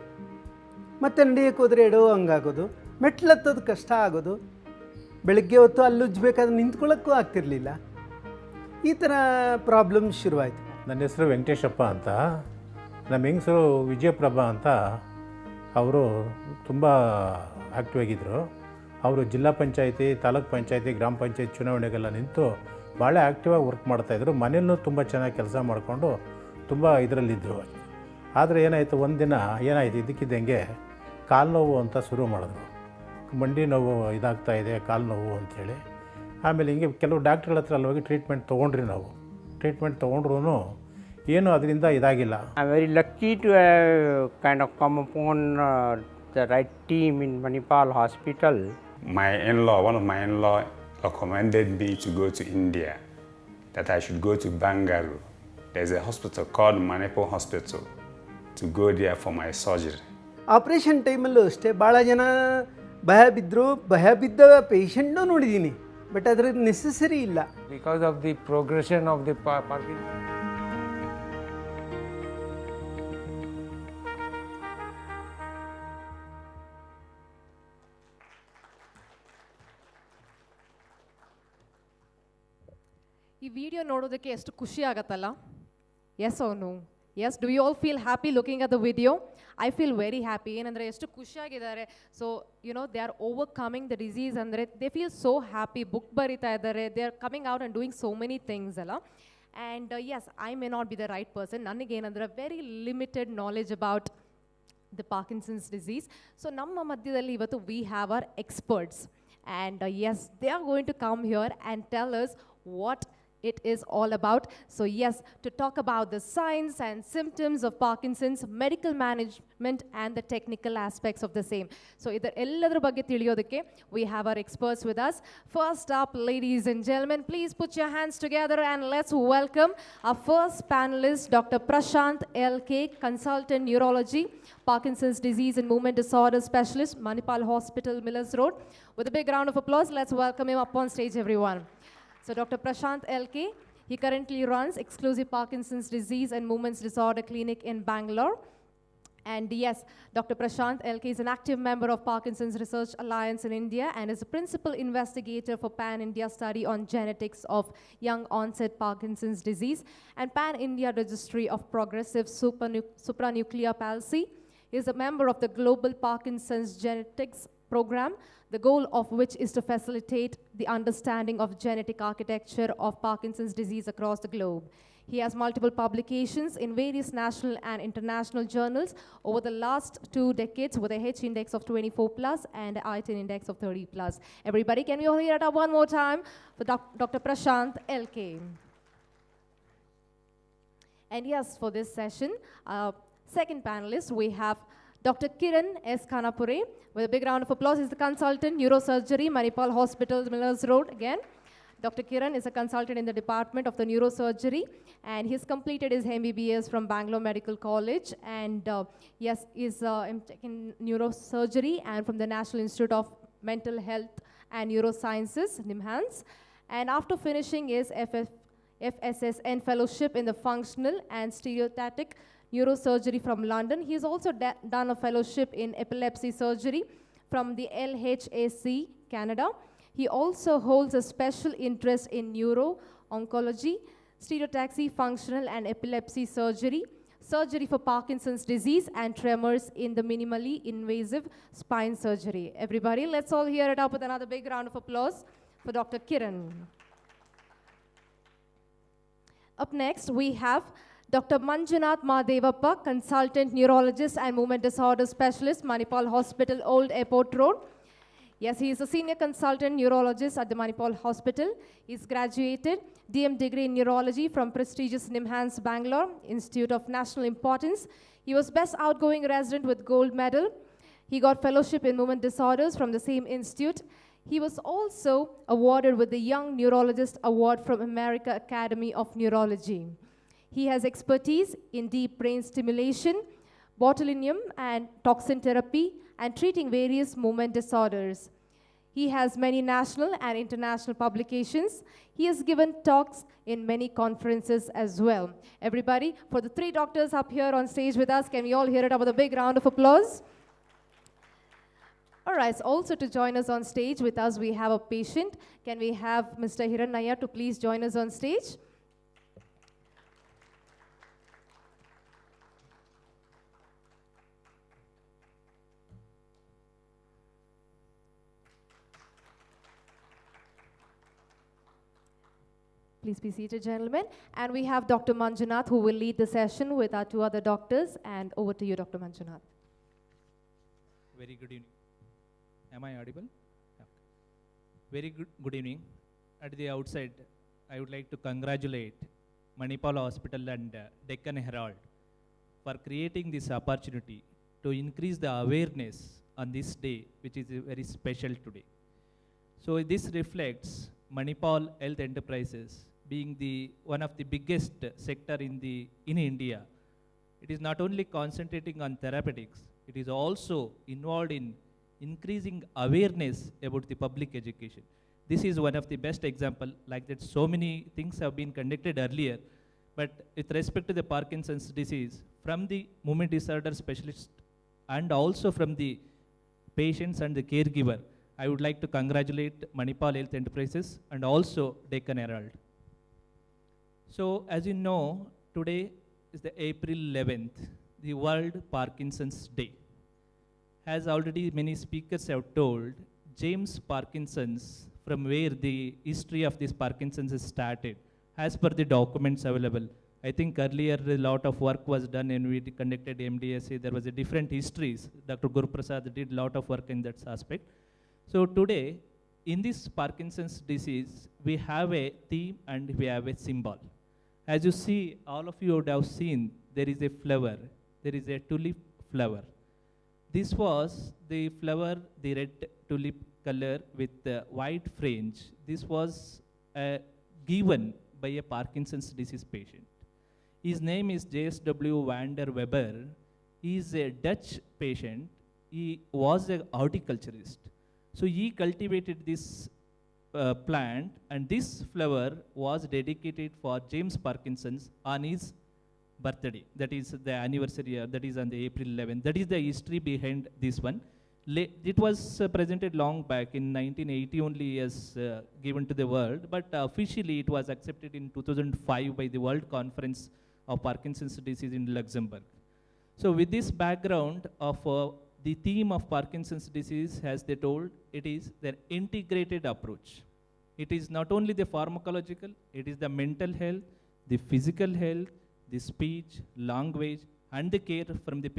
ಮತ್ತು ನಡೆಯೋಕ್ಕೆ ಹೋದರೆ ಎಡೋ ಹಂಗಾಗೋದು, ಮೆಟ್ಲತ್ತೋದು ಕಷ್ಟ ಆಗೋದು, ಬೆಳಗ್ಗೆ ಹೊತ್ತು ಅಲ್ಲುಜ್ಜಬೇಕಾದ್ರೆ ನಿಂತ್ಕೊಳ್ಳೋಕ್ಕೂ ಆಗ್ತಿರಲಿಲ್ಲ. ಈ ಥರ ಪ್ರಾಬ್ಲಮ್ ಶುರುವಾಯಿತು. ನನ್ನ ಹೆಸರು ವೆಂಕಟೇಶಪ್ಪ ಅಂತ. ನಮ್ಮ ಹೆಂಗಸರು ವಿಜಯಪ್ರಭಾ ಅಂತ, ಅವರು ತುಂಬ ಆ್ಯಕ್ಟಿವ್ ಆಗಿದ್ದರು. ಅವರು ಜಿಲ್ಲಾ ಪಂಚಾಯತಿ, ತಾಲೂಕ್ ಪಂಚಾಯತಿ, ಗ್ರಾಮ ಪಂಚಾಯತ್ ಚುನಾವಣೆಗೆಲ್ಲ ನಿಂತು ಭಾಳ ಆ್ಯಕ್ಟಿವಾಗಿ ವರ್ಕ್ ಮಾಡ್ತಾಯಿದ್ರು. ಮನೆಯಲ್ಲೂ ತುಂಬ ಚೆನ್ನಾಗಿ ಕೆಲಸ ಮಾಡಿಕೊಂಡು ತುಂಬ ಇದರಲ್ಲಿದ್ದರು. ಆದರೆ ಏನಾಯಿತು, ಒಂದಿನ ಏನಾಯಿತು, ಇದಕ್ಕಿದ್ದಂಗೆ ಕಾಲು ನೋವು ಅಂತ ಶುರು ಮಾಡಿದ್ರು. ಮಂಡಿ ನೋವು ಇದಾಗ್ತಾಯಿದೆ, ಕಾಲು ನೋವು ಅಂಥೇಳಿ. ಆಮೇಲೆ ಹಿಂಗೆ ಕೆಲವು ಡಾಕ್ಟ್ರುಗಳ ಹತ್ರ ಅಲ್ಲಿ ಹೋಗಿ ಟ್ರೀಟ್ಮೆಂಟ್ ತೊಗೊಂಡ್ರಿ. ನಾವು ಟ್ರೀಟ್ಮೆಂಟ್ ತೊಗೊಂಡ್ರೂ ಏನೂ ಅದರಿಂದ ಇದಾಗಿಲ್ಲ. I'm very lucky to have kind of come upon the right team in Manipal hospital. My in-law, one of my in-law recommended me to go to India, that I should go to Bangalore. There's a hospital called Manipal Hospital, to go there for my surgery. Operation ಟೈಮಲ್ಲೂ ಅಷ್ಟೇ ಭಾಳ ಜನ ಭಯ ಬಿದ್ದರು. ಭಯ ಬಿದ್ದ ಪೇಷಂಟ್ನೂ ನೋಡಿದ್ದೀನಿ, but ಅದ್ರ ನೆಸೆಸರಿ ಇಲ್ಲ. Because of the progression of the Parkinson. ಈ ವಿಡಿಯೋ ನೋಡೋದಕ್ಕೆ ಎಷ್ಟು ಖುಷಿ ಆಗತ್ತಲ್ಲ? Yes oh no? Yes, do you all feel happy looking at the video? I feel very happy. ಏನಂದರೆ ಎಷ್ಟು ಖುಷಿಯಾಗಿದ್ದಾರೆ. So they are overcoming the disease. ಅಂದರೆ they feel so happy. Book ಬರೀತಾ ಇದ್ದಾರೆ, they are coming out and doing so many things ಅಲ್ಲ. And yes, I may not be the right person. ನನಗೇನಂದ್ರೆ very limited knowledge about the Parkinson's disease. So ನಮ್ಮ ಮಧ್ಯದಲ್ಲಿ ಇವತ್ತು we have our experts. And yes, they are going to come here and tell us what it is all about. So yes, to talk about the signs and symptoms of Parkinson's, medical management and the technical aspects of the same. So idar elladra bagge tiliyodakke we have our experts with us. First up, ladies and gentlemen, please put your hands together and let's welcome our first panelist, Dr. Prasanth L K, consultant neurology, Parkinson's disease and movement disorder specialist, Manipal Hospital, Millers Road. With a big round of applause, let's welcome him up on stage, everyone. So Dr. Prasanth L K, He currently runs exclusive Parkinson's disease and movement disorder clinic in Bangalore. And yes, Dr. Prasanth L K is an active member of Parkinson's Research Alliance in India and is a principal investigator for Pan-India study on genetics of young onset Parkinson's disease and Pan-India Registry of Progressive Supranuclear Palsy. He is a member of the Global Parkinson's Genetics Program, the goal of which is to facilitate the understanding of genetic architecture of Parkinson's disease across the globe. He has multiple publications in various national and international journals over the last 2 decades with a H index of 24 plus and an I-10 index of 30 plus. Everybody, can we all hear it up one more time for Dr. Prasanth L K. And yes, for this session, second panelist, we have Dr. Kiran S. Khanapure. With a big round of applause, he's the consultant, Neurosurgery, Manipal Hospital, Millers Road again. Dr. Kiran is a consultant in the Department of the Neurosurgery, and he's completed his MBBS from Bangalore Medical College, and yes, is in Neurosurgery and from the National Institute of Mental Health and Neurosciences, NIMHANS. And after finishing his FSSN Fellowship in the Functional and Stereotactic Neurosurgery from London, he's also done a fellowship in epilepsy surgery from the LHAC, Canada. He also holds a special interest in neuro-oncology, stereotaxy, functional and epilepsy surgery, surgery for Parkinson's disease and tremors in the minimally invasive spine surgery. Everybody, let's all hear it up with another big round of applause for Dr. Kiran. Up next, we have Dr. Manjunath Mahadevappa, consultant neurologist and movement disorder specialist, Manipal Hospital, Old Airport Road. Yes, he is a senior consultant neurologist at the Manipal Hospital. He's graduated DM degree in neurology from prestigious NIMHANS Bangalore, Institute of National Importance. He was best outgoing resident with gold medal. He got fellowship in movement disorders from the same institute. He was also awarded with the Young Neurologist Award from American Academy of Neurology. He has expertise in deep brain stimulation, botulinum and toxin therapy, and treating various movement disorders. He has many national and international publications. He has given talks in many conferences as well. Everybody, for the 3 doctors up here on stage with us, can we all hear it up with a big round of applause? All right, also to join us on stage with us, we have a patient. Can we have Mr. Hirannaya to please join us on stage? Please be seated, gentlemen. And we have Dr. Manjunath, who will lead the session with our 2 other doctors. And over to you, Dr. Manjunath. Very good evening. Am I audible? Yeah. Very good evening. At the outside, I would like to congratulate Manipal Hospital and Deccan Herald for creating this opportunity to increase the awareness on this day, which is very special today. So this reflects Manipal Health Enterprises being one of the biggest sector in India. It is not only concentrating on therapeutics, it is also involved in increasing awareness about the public education. This is one of the best example, like that so many things have been conducted earlier, but with respect to the Parkinson's disease, from the movement disorder specialist and also from the patients and the caregiver, I would like to congratulate Manipal Health Enterprises and also Deccan Herald. So as you know, today is the April 11th, the World Parkinson's Day. As already many speakers have told, James Parkinson's, from where the history of this Parkinson's is started, as per the documents available. I think earlier a lot of work was done and we conducted MDSA. There was a different histories. Dr. Guru Prasad did a lot of work in that aspect. So today, in this Parkinson's disease, we have a theme and we have a symbol. As you see, all of you would have seen, there is a flower. There is a tulip flower. This was the flower, the red tulip color with the white fringe. This was given by a Parkinson's disease patient. His name is J.S.W. van der Weber. He is a Dutch patient. He was a horticulturist. So he cultivated this plant, and this flower was dedicated for James Parkinson's on his birthday. That is the anniversary year, that is on the April 11th. That is the history behind this one. It was presented long back in 1980 only as given to the world, but officially it was accepted in 2005 by the World Conference of Parkinson's Disease in Luxembourg. So with this background of the theme of Parkinson's disease, as they told, it is the integrated approach. It is not only the pharmacological, it is the mental health, the physical health, the speech, language, and the care from the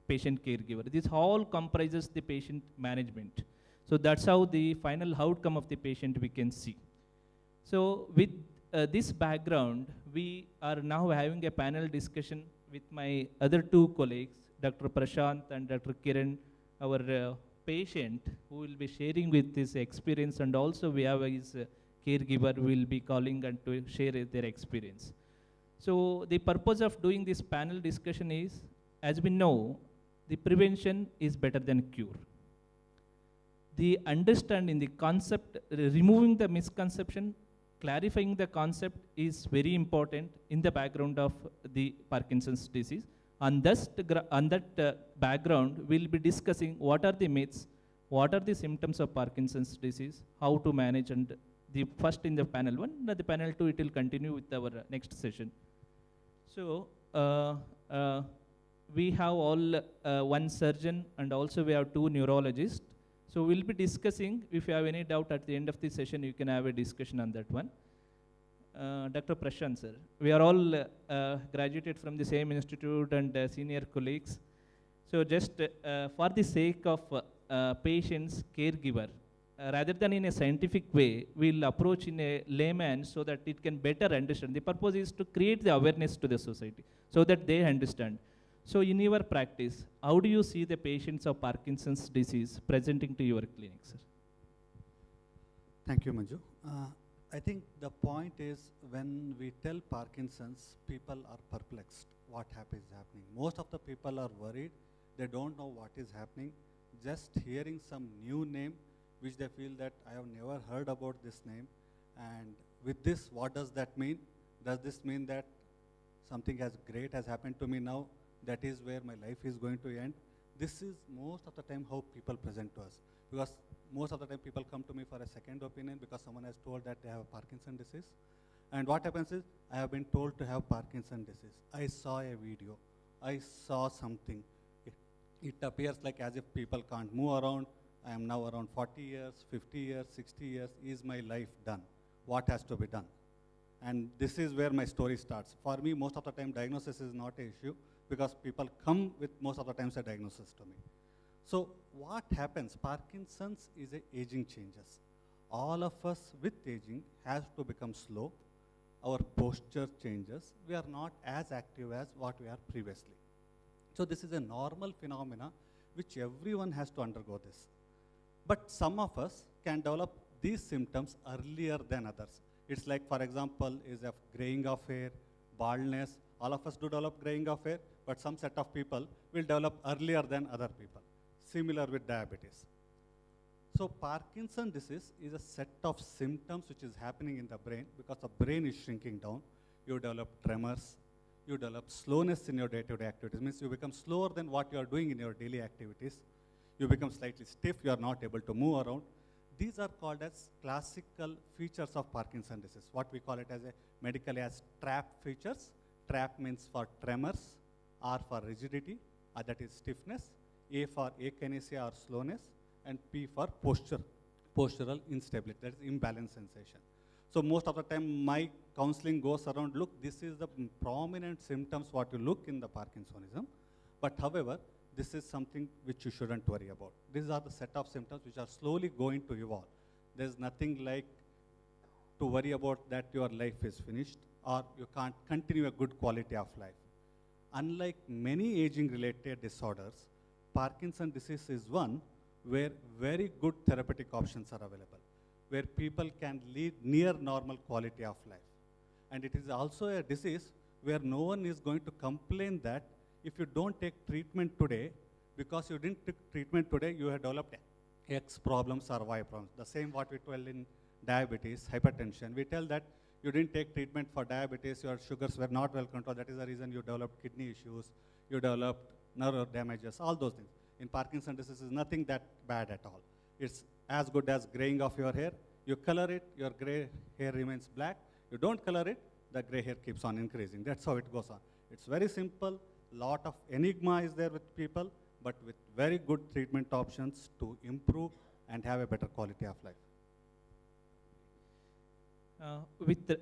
patient caregiver. This all comprises the patient management. So that's how the final outcome of the patient we can see. So with this background, we are now having a panel discussion with my other two colleagues, Dr. Prasanth and Dr. Kiran, our patient who will be sharing with his experience, and also we have his caregiver who will be calling and to share their experience. So the purpose of doing this panel discussion is, as we know, the prevention is better than cure. The understanding the concept, removing the misconception, clarifying the concept is very important in the background of the Parkinson's disease. On that background, we'll be discussing what are the myths, what are the symptoms of Parkinson's disease, how to manage, and the first in the panel one, the panel two, it will continue with our next session. So we have all one surgeon, and also we have two neurologists. So we'll be discussing. If you have any doubt at the end of the session, you can have a discussion on that one. Dr. Prasanth, sir, we are all graduated from the same institute and senior colleagues. So just for the sake of patient's caregiver, rather than in a scientific way, we'll approach in a layman so that it can better understand. The purpose is to create the awareness to the society so that they understand. So in your practice, how do you see the patients of Parkinson's disease presenting to your clinic, sir? Thank you, Manju. I think the point is, when we tell Parkinson's, people are perplexed. What is happening? Most of the people are worried. They don't know what is happening. Just hearing some new name, which they feel that I have never heard about this name. And with this, what does that mean? Does this mean that something as great has happened to me now? That is where my life is going to end? This is most of the time how people present to us. Because most of the time people come to me for a second opinion because someone has told that they have Parkinson's disease. And what happens is, I have been told to have Parkinson's disease. I saw a video. I saw something. It appears like as if people can't move around. I am now around 40 years, 50 years, 60 years. Is my life done? What has to be done? And this is where my story starts. For me, most of the time, diagnosis is not an issue because people come with most of the times a diagnosis to me. So what happens? Parkinson's is a aging changes. All of us with aging has to become slow. Our posture changes. We are not as active as what we are previously. So this is a normal phenomena which everyone has to undergo this. But some of us can develop these symptoms earlier than others. It's like, for example, is a graying of hair, baldness. All of us do develop graying of hair, but some set of people will develop earlier than other people. Similar with diabetes. So Parkinson's disease is a set of symptoms which is happening in the brain because the brain is shrinking down. You develop tremors. You develop slowness in your day-to-day activities. Means you become slower than what you are doing in your daily activities. You become slightly stiff. You are not able to move around. These are called as classical features of Parkinson's disease. What we call it as a medically as TRAP features. TRAP means for tremors, R for rigidity, that is stiffness, A for akinesia or slowness, and P for postural instability, that is imbalance sensation. So most of the time my counseling goes around, look, this is the prominent symptoms what you look in the Parkinsonism, but however, this is something which you shouldn't worry about. These are the set of symptoms which are slowly going to evolve. There's nothing like to worry about that your life is finished or you can't continue a good quality of life. Unlike many aging-related disorders, Parkinson's disease is one where very good therapeutic options are available, where people can lead near normal quality of life. And it is also a disease where no one is going to complain that if you don't take treatment today, because you didn't take treatment today, you have developed X problems or Y problems. The same what we tell in diabetes, hypertension. We tell that you didn't take treatment for diabetes, your sugars were not well controlled, that is the reason you developed kidney issues, you developed nerve damages, all those things. In Parkinson's disease, is nothing that bad at all. It's as good as graying of your hair. You color it, your gray hair remains black. You don't color it, the gray hair keeps on increasing. That's how it goes on. It's very simple. Lot of enigma is there with people, but with very good treatment options to improve and have a better quality of life. With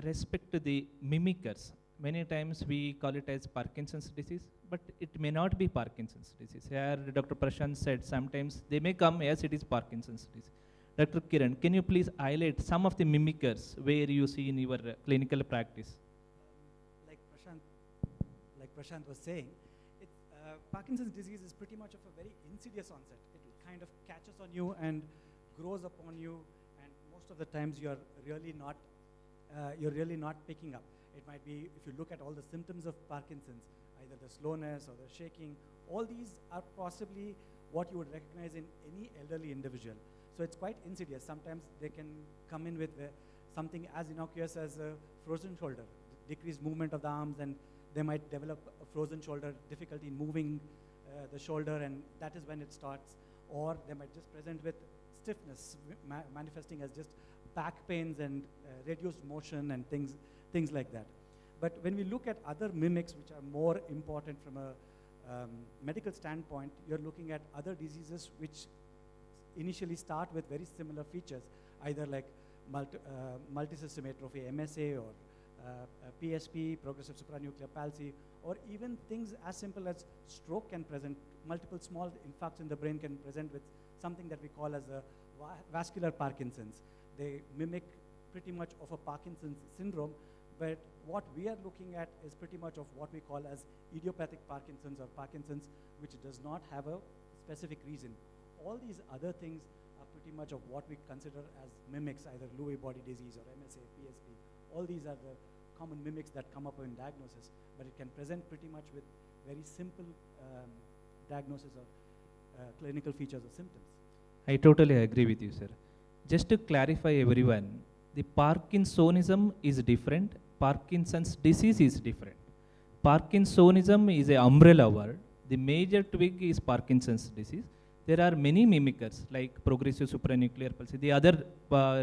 respect to the mimickers, many times we call it as Parkinson's disease, but it may not be Parkinson's disease. Here Dr. Prasanth said sometimes they may come as it is Parkinson's disease. Dr. Kiran, can you please highlight some of the mimickers where you see in your clinical practice? Like Prasanth was saying, Parkinson's disease is pretty much of a very insidious onset. It kind of catches on you and grows upon you, and most of the times you're really not picking up. It might be, if you look at all the symptoms of Parkinson's, either the slowness or the shaking, all these are possibly what you would recognize in any elderly individual. So it's quite insidious. Sometimes they can come in with something as innocuous as a frozen shoulder, decreased movement of the arms, and they might develop a frozen shoulder, difficulty in moving the shoulder, and that is when it starts. Or they might just present with stiffness, manifesting as just back pains and reduced motion and things like that. But when we look at other mimics, which are more important from a medical standpoint, you're looking at other diseases which initially start with very similar features, either like multisystem atrophy, MSA, or PSP, progressive supranuclear palsy, or even things as simple as stroke can present, multiple small infarcts in the brain can present with something that we call as a vascular Parkinson's. They mimic pretty much of a Parkinson's syndrome, but what we are looking at is pretty much of what we call as idiopathic Parkinson's or Parkinson's, which does not have a specific reason. All these other things are pretty much of what we consider as mimics, either Lewy body disease or MSA, PSP. All these are the common mimics that come up in diagnosis, but it can present pretty much with very simple diagnosis of clinical features or symptoms. I totally agree with you, sir. Just to clarify everyone, the Parkinsonism is different, Parkinson's disease is different. Parkinsonism is an umbrella word. The major twig is Parkinson's disease. There are many mimickers like progressive supranuclear palsy. The other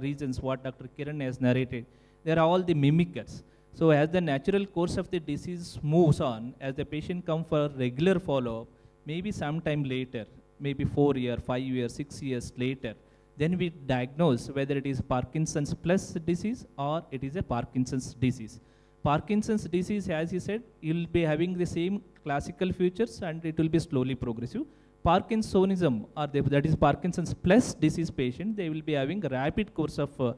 reasons what Dr. Kiran has narrated, they are all the mimickers. So as the natural course of the disease moves on, as the patient comes for regular follow-up, maybe sometime later, maybe 4 years, 5 years, 6 years later, then we diagnose whether it is Parkinson's plus disease or it is a Parkinson's disease. Parkinson's disease, as you said, you will be having the same classical features and it will be slowly progressive. Parkinsonism, or that is Parkinson's plus disease patient, they will be having a rapid course of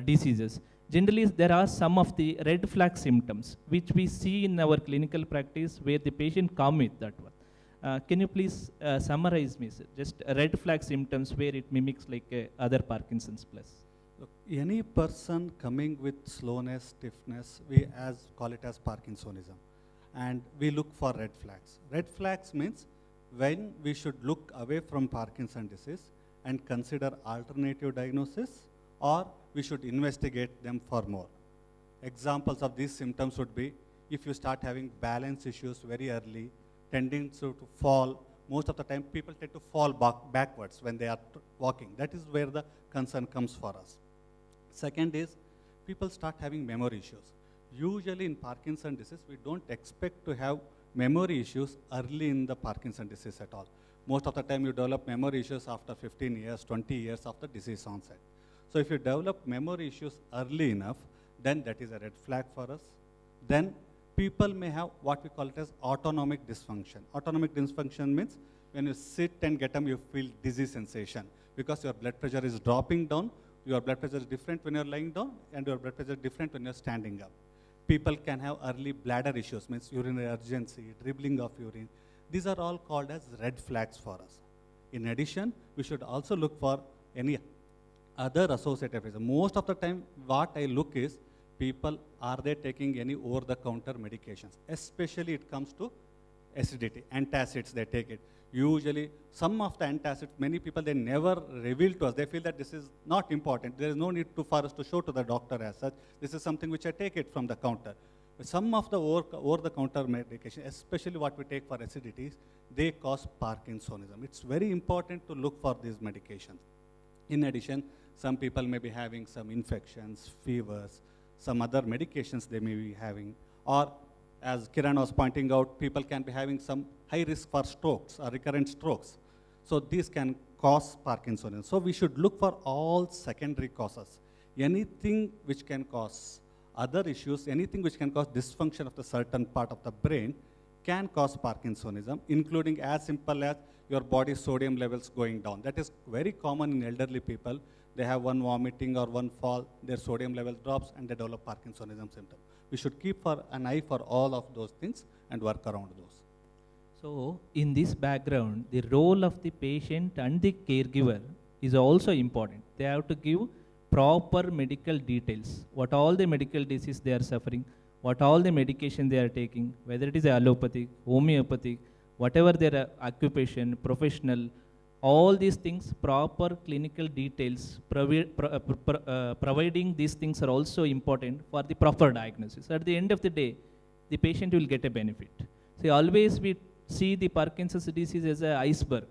diseases. Generally, there are some of the red flag symptoms which we see in our clinical practice where the patient come with that one. Can you please summarize me, sir? Just red flag symptoms where it mimics like other Parkinson's plus. Look, any person coming with slowness, stiffness, we call it as Parkinsonism. And we look for red flags. Red flags means when we should look away from Parkinson's disease and consider alternative diagnosis, or we should investigate them for more. Examples of these symptoms would be if you start having balance issues very early, tending to fall. Most of the time people tend to fall backwards when they are walking. That is where the concern comes for us. Second is people start having memory issues. Usually in Parkinson's disease, we don't expect to have memory issues early in the Parkinson's disease at all. Most of the time you develop memory issues after 15 years, 20 years of the disease onset. So if you develop memory issues early enough, then that is a red flag for us. Then people may have what we call it as autonomic dysfunction. Autonomic dysfunction means when you sit and get up, you feel dizzy sensation because your blood pressure is dropping down. Your blood pressure is different when you're lying down, and your blood pressure is different when you're standing up. People can have early bladder issues, means urinary urgency, dribbling of urine. These are all called as red flags for us. In addition, we should also look for any other associated reasons. Most of the time, what I look is people, are they taking any over-the-counter medications? Especially it comes to acidity, antacids, they take it. Usually, some of the antacids, many people, they never reveal to us. They feel that this is not important. There is no need for us to show to the doctor as such. This is something which I take it from the counter. But some of the over-the-counter medication, especially what we take for acidities, they cause Parkinsonism. It's very important to look for these medications. In addition, some people may be having some infections, fevers, some other medications they may be having, or as Kiran was pointing out, people can be having some high risk for strokes or recurrent strokes. So these can cause Parkinsonism. So we should look for all secondary causes. Anything which can cause other issues, anything which can cause dysfunction of the certain part of the brain can cause Parkinsonism, including as simple as your body sodium levels going down. That is very common in elderly people. They have one vomiting or one fall, their sodium level drops and they develop Parkinsonism symptom. We should keep an eye for all of those things and work around those. So, in this background, the role of the patient and the caregiver is also important. They have to give proper medical details, what all the medical disease they are suffering, what all the medication they are taking, whether it is allopathic, homeopathic, whatever their occupation, professional, all these things, proper clinical details, providing these things are also important for the proper diagnosis. At the end of the day, the patient will get a benefit. See, always we see the Parkinson's disease as an iceberg.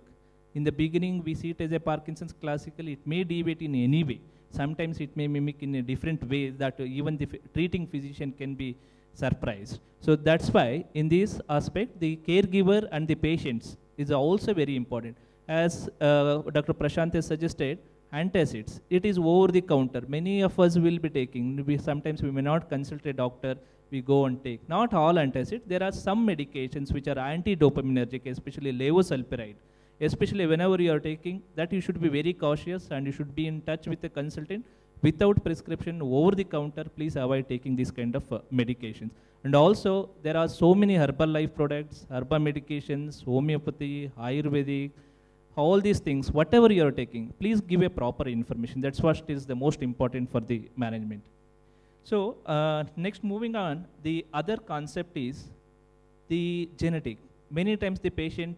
In the beginning, we see it as a Parkinson's classical. It may deviate in any way. Sometimes it may mimic in a different way that even the treating physician can be surprised. So that's why in this aspect, the caregiver and the patients is also very important. As Dr. Prasanth has suggested, antacids, it is over the counter. Many of us will be taking. Sometimes we may not consult a doctor, we go and take. Not all antacids. There are some medications which are anti-dopaminergic, especially levosulpiride. Especially whenever you are taking that, you should be very cautious and you should be in touch with a consultant. Without prescription, over the counter, please avoid taking this kind of medications. And also, there are so many herbal life products, herbal medications, homeopathy, Ayurvedic, all these things, whatever you are taking, please give a proper information. That's what is the most important for the management. So, next moving on, the other concept is the genetic. Many times the patient,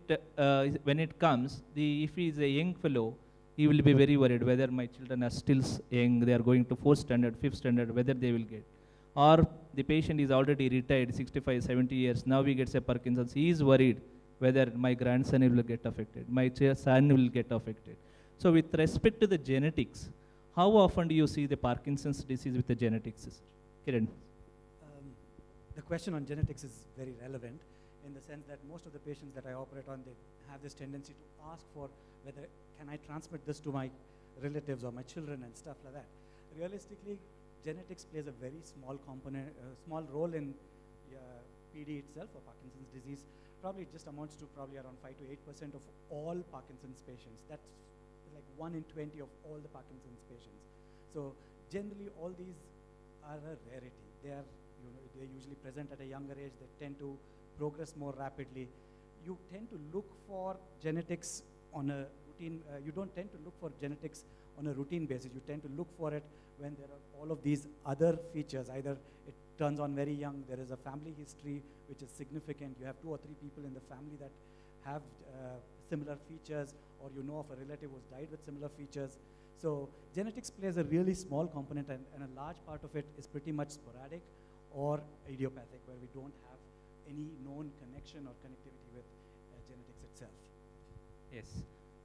when it comes, if he is a young fellow, he will be very worried whether my children are still young, they are going to 4th standard, 5th standard, whether they will get. Or the patient is already retired, 65, 70 years, now he gets a Parkinson's, he is worried whether my grandson will get affected, my son will get affected. So with respect to the genetics, how often do you see the Parkinson's disease with the genetics? Kiran. The question on genetics is very relevant in the sense that most of the patients that I operate on, they have this tendency to ask for whether can I transmit this to my relatives or my children and stuff like that. Realistically, genetics plays a very small component, small role in PD itself or Parkinson's disease. Probably it just amounts to probably around 5 to 8% of all Parkinson's patients. That's like 1 in 20 of all the Parkinson's patients. So generally, all these are a rarity. They are, they're usually present at a younger age. They tend to progress more rapidly. You tend to look for genetics on a routine. You don't tend to look for genetics on a routine basis. You tend to look for it when there are all of these other features. Either it turns on very young, there is a family history which is significant. You have 2 or 3 people in the family that have similar features, or you know of a relative who's died with similar features. So genetics plays a really small component, and a large part of it is pretty much sporadic or idiopathic, where we don't have any known connection or connectivity with genetics itself. Yes.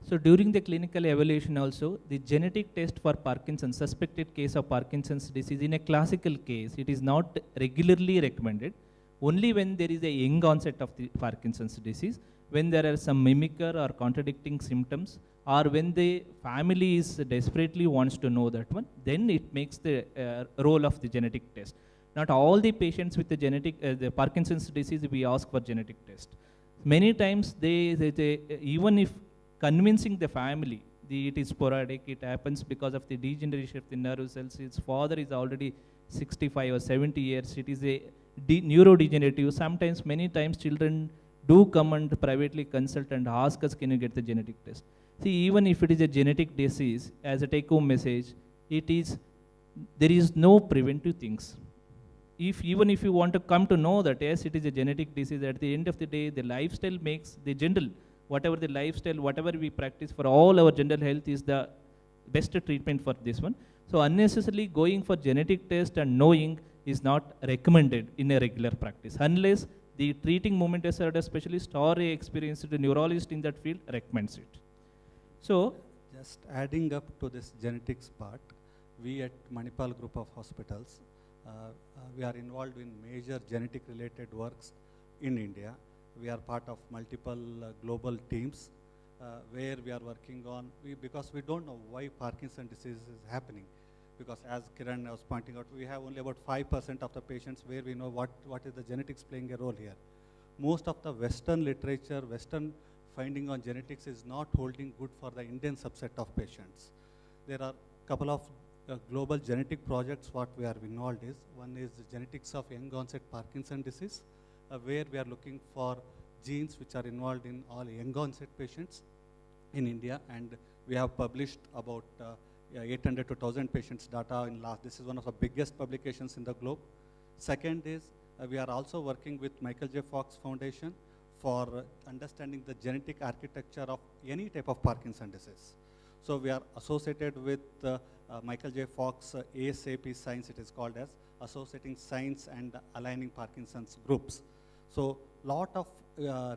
So during the clinical evaluation also, the genetic test for Parkinson's, suspected case of Parkinson's disease, in a classical case, it is not regularly recommended. Only when there is a young onset of the Parkinson's disease, when there are some mimicker or contradicting symptoms, or when the family is desperately wants to know that one, then it makes the role of the genetic test. Not all the patients with the the Parkinson's disease, we ask for genetic test. Many times, even if convincing the family, it is sporadic, it happens because of the degeneration of the nerve cells. His father is already 65 or 70 years. It is a neurodegenerative. Sometimes, many times, children do come and privately consult and ask us, can you get the genetic test? See, even if it is a genetic disease, as a take-home message, there is no preventive things. Even if you want to come to know that, yes, it is a genetic disease, at the end of the day, the lifestyle makes the general whatever the lifestyle, whatever we practice for all our general health is the best treatment for this one. So unnecessarily going for genetic test and knowing is not recommended in a regular practice unless the treating moment disorder specialist or a experienced neurologist in that field recommends it. So just adding up to this genetics part, we at Manipal group of hospitals, we are involved in major genetic related works in India. We are part of multiple global teams where we are working on, because we don't know why Parkinson's disease is happening. Because as Kiran was pointing out, we have only about 5% of the patients where we know what is the genetics playing a role here. Most of the Western literature, Western finding on genetics is not holding good for the Indian subset of patients. There are a couple of global genetic projects what we are involved is. One is the genetics of young onset Parkinson's disease, where we are looking for genes which are involved in all young onset patients in India, and we have published about 800 to 1,000 patients data in last. This is one of the biggest publications in the globe. Second is we are also working with Michael J. Fox Foundation for understanding the genetic architecture of any type of Parkinson's disease. So we are associated with Michael J. Fox ASAP Science, it is called as Associating Science and Aligning Parkinson's Groups. So lot of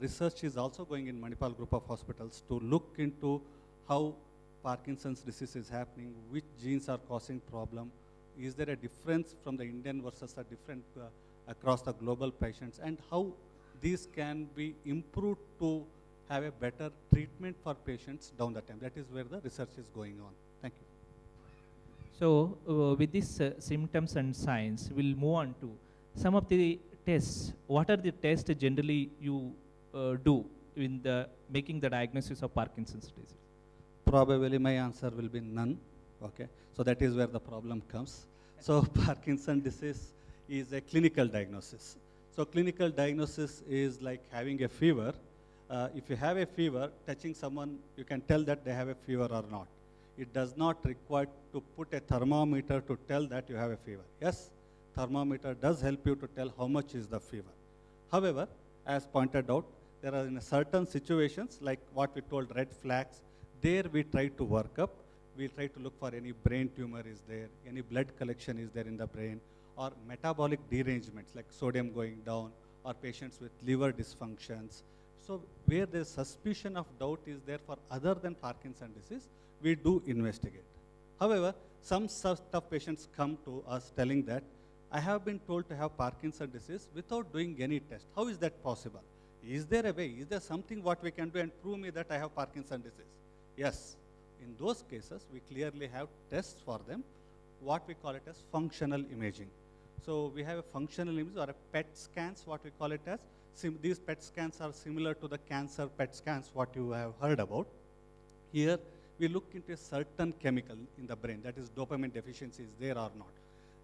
research is also going in Manipal group of hospitals to look into how Parkinson's disease is happening, which genes are causing problem, is there a difference from the Indian versus a different across the global patients, and how these can be improved to have a better treatment for patients down the time. That is where the research is going on. Thank you. So with these symptoms and signs, we'll move on to some of the tests. What are the tests generally you do in the making the diagnosis of Parkinson's disease? Probably my answer will be none. Okay, so that is where the problem comes. So Parkinson's disease is a clinical diagnosis. So clinical diagnosis is like having a fever. If you have a fever, touching someone, you can tell that they have a fever or not. It does not require to put a thermometer to tell that you have a fever. Yes, thermometer does help you to tell how much is the fever. However, as pointed out, there are in certain situations like what we told red flags. There we try to work up. We try to look for any brain tumor is there, any blood collection is there in the brain, or metabolic derangements like sodium going down, or patients with liver dysfunctions. So where the suspicion of doubt is there for other than Parkinson's disease, we do investigate. However, some set of patients come to us telling that I have been told to have Parkinson's disease without doing any test. How is that possible? Is there a way? Is there something what we can do and prove me that I have Parkinson's disease? Yes. In those cases, we clearly have tests for them, what we call it as functional imaging. So we have a functional image or a PET scans, what we call it as. These PET scans are similar to the cancer PET scans, what you have heard about. Here, we look into a certain chemical in the brain, that is dopamine deficiency is there or not.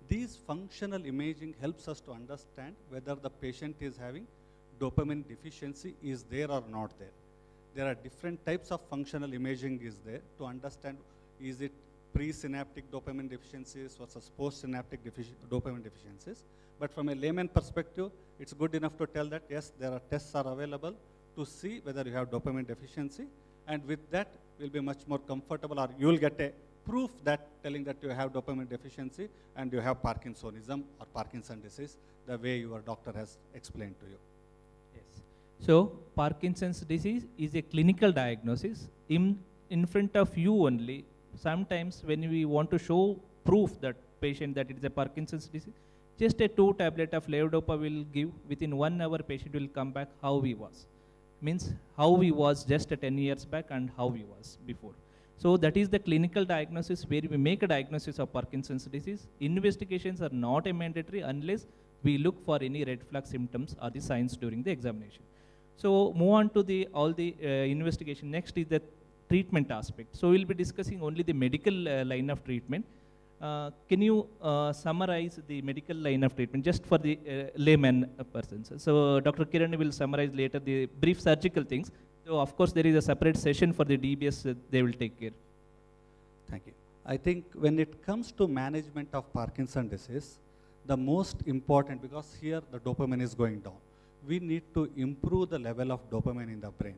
These functional imaging helps us to understand whether the patient is having dopamine deficiency is there or not there. There are different types of functional imaging is there to understand is it presynaptic dopamine deficiencies versus postsynaptic dopamine deficiencies. But from a layman perspective, it's good enough to tell that yes, there are tests are available to see whether you have dopamine deficiency, and with that, we'll be much more comfortable, or you'll get a proof that telling that you have dopamine deficiency and you have Parkinsonism or Parkinson's disease, the way your doctor has explained to you. So Parkinson's disease is a clinical diagnosis in front of you only. Sometimes when we want to show proof that patient that it is a Parkinson's disease, just a 2 tablet of levodopa will give. Within 1 hour, patient will come back how he was. Means how he was just 10 years back and how he was before. So that is the clinical diagnosis where we make a diagnosis of Parkinson's disease. Investigations are not a mandatory unless we look for any red flag symptoms or the signs during the examination. So move on to all the investigation. Next is the treatment aspect. So we'll be discussing only the medical line of treatment. Can you summarize the medical line of treatment just for the layman persons? So Dr. Kiran will summarize later the brief surgical things. So of course there is a separate session for the DBS they will take care. Thank you. I think when it comes to management of Parkinson's disease, the most important, because here the dopamine is going down, we need to improve the level of dopamine in the brain.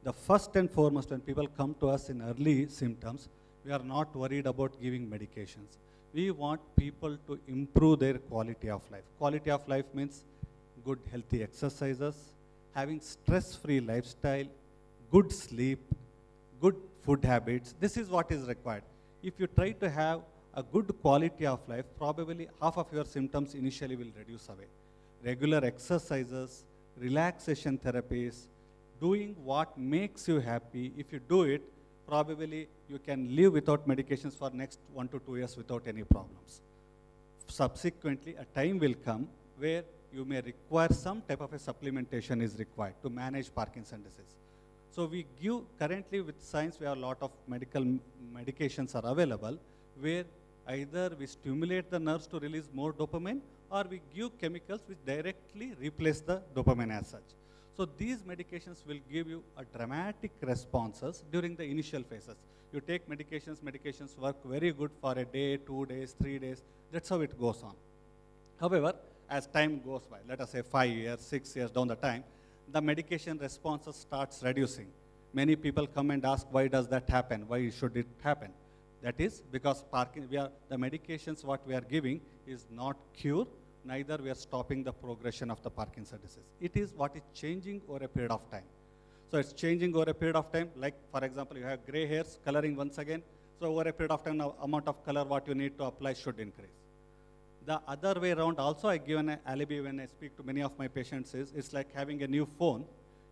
The first and foremost, when people come to us in early symptoms, we are not worried about giving medications. We want people to improve their quality of life. Quality of life means good healthy exercises, having stress-free lifestyle, good sleep, good food habits. This is what is required. If you try to have a good quality of life, probably half of your symptoms initially will reduce away. Regular exercises, relaxation therapies, doing what makes you happy. If you do it, probably you can live without medications for next 1 to 2 years without any problems. Subsequently, a time will come where you may require some type of a supplementation is required to manage Parkinson's disease. So we give, currently with science, we have a lot of medical medications are available where either we stimulate the nerves to release more dopamine or we give chemicals which directly replace the dopamine as such. So these medications will give you a dramatic responses during the initial phases. You take medications, medications work very good for a day, 2 days, 3 days. That's how it goes on. However, as time goes by, let us say 5 years, 6 years down the time, the medication responses starts reducing. Many people come and ask, why does that happen? Why should it happen? That is because the medications what we are giving is not cure, neither we are stopping the progression of the Parkinson's disease. It is what is changing over a period of time. So it's changing over a period of time, like for example, you have gray hairs, coloring once again. So over a period of time, the amount of color what you need to apply should increase. The other way around also, I give an alibi when I speak to many of my patients is, it's like having a new phone.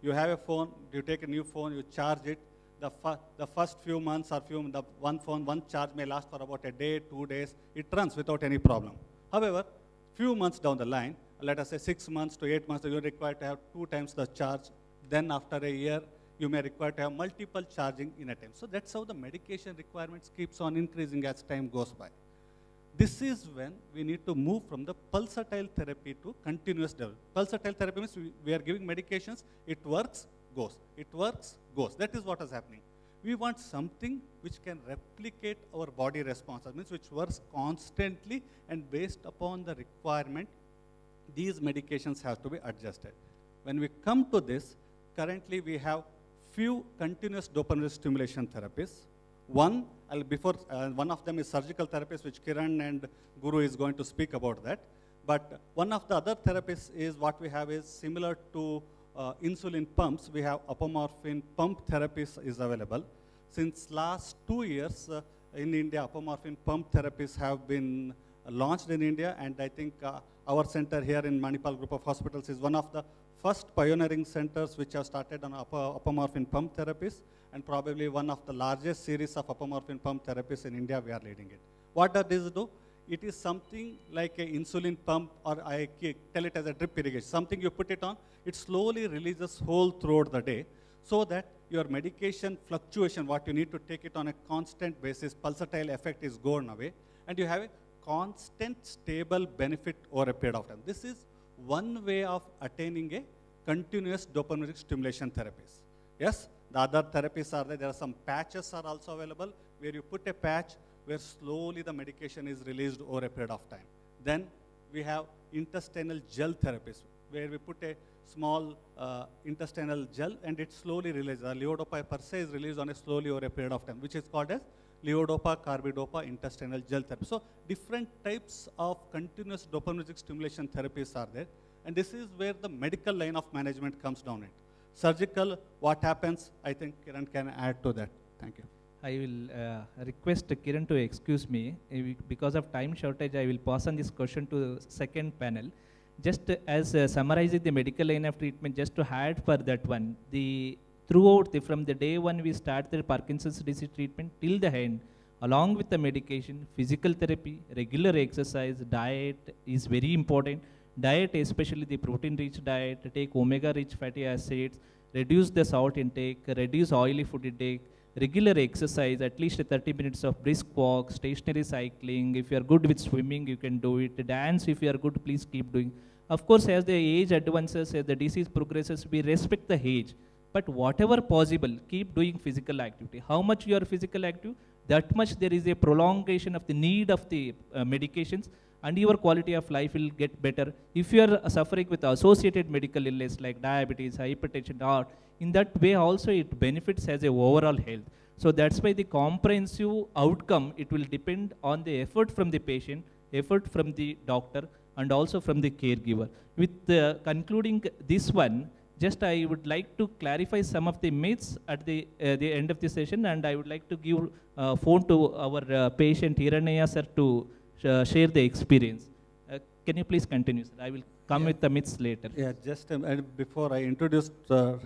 You have a phone, you take a new phone, you charge it. The first few months or one charge may last for about a day, 2 days. It runs without any problem. However, few months down the line, let us say 6 months to 8 months, you require to have 2 times the charge. Then after a year, you may require to have multiple charging in a time. So that's how the medication requirements keeps on increasing as time goes by. This is when we need to move from the pulsatile therapy to continuous development. Pulsatile therapy means we are giving medications, it works, goes. It works, goes. That is what is happening. We want something which can replicate our body response, that means which works constantly, and based upon the requirement, these medications have to be adjusted. When we come to this, currently we have few continuous dopamine stimulation therapies. One of them is surgical therapies, which Kiran and Guru is going to speak about that. But one of the other therapies is what we have is similar to insulin pumps. We have apomorphine pump therapies is available. Since last 2 years in India, apomorphine pump therapies have been launched in India, and I think our center here in Manipal group of hospitals is one of the first pioneering centers which have started on apomorphine pump therapies, and probably one of the largest series of apomorphine pump therapies in India. We are leading it. What does this do? It is something like an insulin pump, or I tell it as a drip irrigation. Something you put it on, it slowly releases whole throughout the day, so that your medication fluctuation, what you need to take it on a constant basis, pulsatile effect is gone away, and you have a constant stable benefit over a period of time. This is one way of attaining a continuous dopaminergic stimulation therapies. Yes, the other therapies are there. There are some patches are also available where you put a patch where slowly the medication is released over a period of time. Then we have intestinal gel therapies where we put a small intestinal gel and it slowly releases. The levodopa per se is released on a slowly over a period of time, which is called as levodopa carbidopa intestinal gel therapy. So different types of continuous dopaminergic stimulation therapies are there, and this is where the medical line of management comes down it. Surgical, what happens, I think Kiran can add to that. Thank you. I will request Kiran to excuse me. Because of time shortage, I will pass on this question to the second panel. Just as summarizing the medical line of treatment, just to add for that one, from the day when we start the Parkinson's disease treatment till the end, along with the medication, physical therapy, regular exercise, diet is very important. Diet, especially the protein-rich diet, take omega-rich fatty acids, reduce the salt intake, reduce oily food intake, regular exercise, at least 30 minutes of brisk walk, stationary cycling. If you are good with swimming, you can do it. Dance, if you are good, please keep doing. Of course, as the age advances, as the disease progresses, we respect the age. But whatever possible, keep doing physical activity. How much you are physical active that much there is a prolongation of the need of the medications, and your quality of life will get better. If you are suffering with associated medical illness like diabetes, hypertension, or in that way also it benefits as a overall health. So that's why the comprehensive outcome, it will depend on the effort from the patient, effort from the doctor, and also from the caregiver. With concluding this one, just I would like to clarify some of the myths at the end of the session, and I would like to give phone to our patient Kiran sir to share the experience. Can you please continue, sir? I will come with the myths later. Yeah, just before I introduce Mr.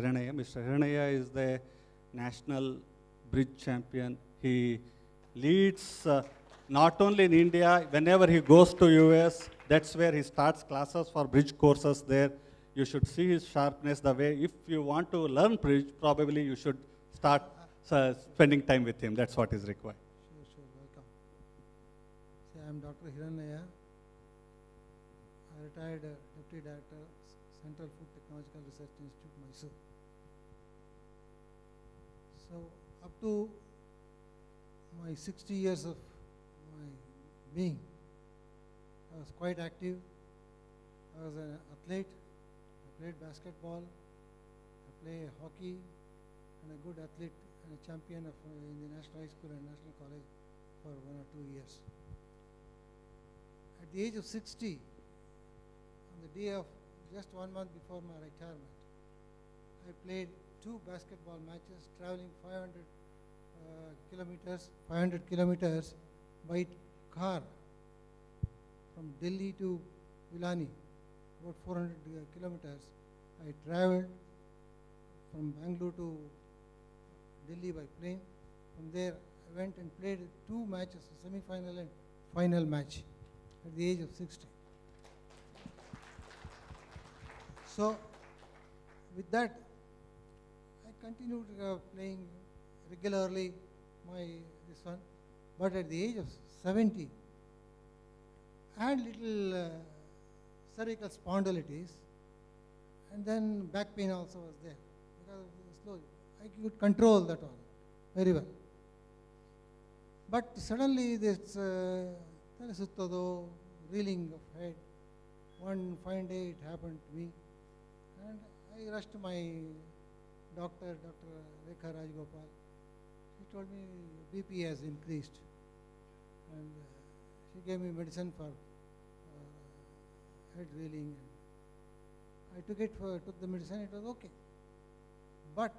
Hiranaya is the national bridge champion. He leads not only in India, whenever he goes to US, that's where he starts classes for bridge courses there. You should see his sharpness the way, if you want to learn bridge, probably you should start spending time with him. That's what is required. Sure, welcome. See, I am Dr. Hiranaya. I retired Deputy Director, Central Food Technological Research Institute, Mysore. So, up to my 60 years of my being, I was quite active. I was an athlete. I played basketball. I played hockey, and a good athlete and a champion of in the National High School and National College for 1 or 2 years. At the age of 60, on the day of just 1 month before my retirement, I played 2 basketball matches, traveling 500 kilometers by car from Delhi to Vilani, about 400 kilometers. I traveled from Bangalore to Delhi by plane. From there, I went and played 2 matches, a semi-final and final match at the age of 60. So, with that, I continued playing regularly this one, but at the age of 70, I had little cervical spondylitis, and then back pain also was there, because slowly I could control that one very well. But suddenly this reeling of head, one fine day it happened to me, and I rushed to my doctor, Dr. Rekha Rajgopal. She told me BP has increased, and she gave me medicine for head reeling. I took the medicine, it was okay. But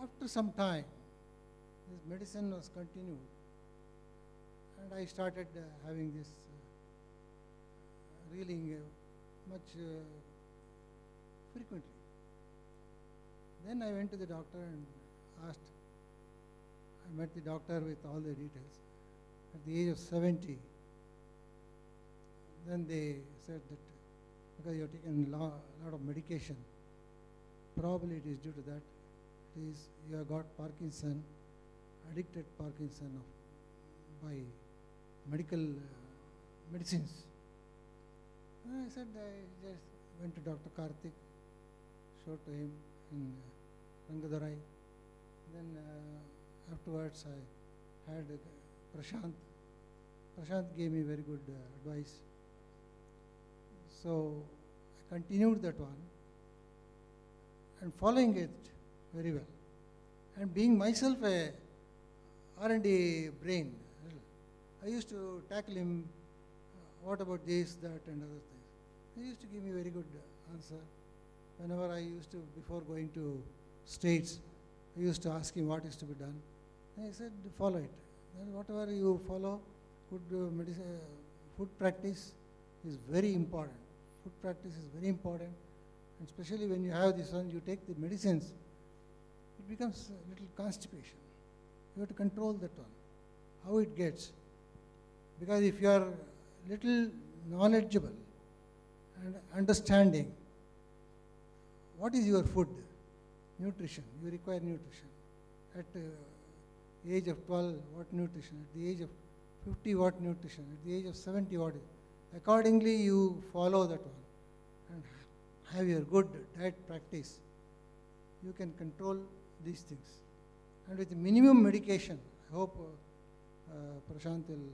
after some time, this medicine was continued, and I started having this reeling much frequently. Then I went to the doctor and asked. I met the doctor with all the details. At the age of 70, then they said that because you have taken a lot of medication, probably it is due to that. It is you have got Parkinson, addicted Parkinson by medical medicines. And I said I just went to Dr. Karthik, showed to him in Rangadurai. Then afterwards I had Prasanth. Prasanth gave me very good advice. So I continued that one and following it very well. And being myself a R&D brain, I used to tackle him, what about this, that and other things. He used to give me very good answer. Whenever I used to, before going to States, I used to ask him what is to be done. And he said, follow it. And whatever you follow, good medicine, food practice is very important. Food practice is very important. And especially when you have this one, you take the medicines, it becomes a little constipation. You have to control that one, how it gets. Because if you are little knowledgeable and understanding what is your food, nutrition, you require nutrition. At the age of 12, what nutrition? At the age of 50, what nutrition? At the age of 70, what? Accordingly, you follow that one and have your good diet practice. You can control these things. And with minimum medication, I hope Prasanth will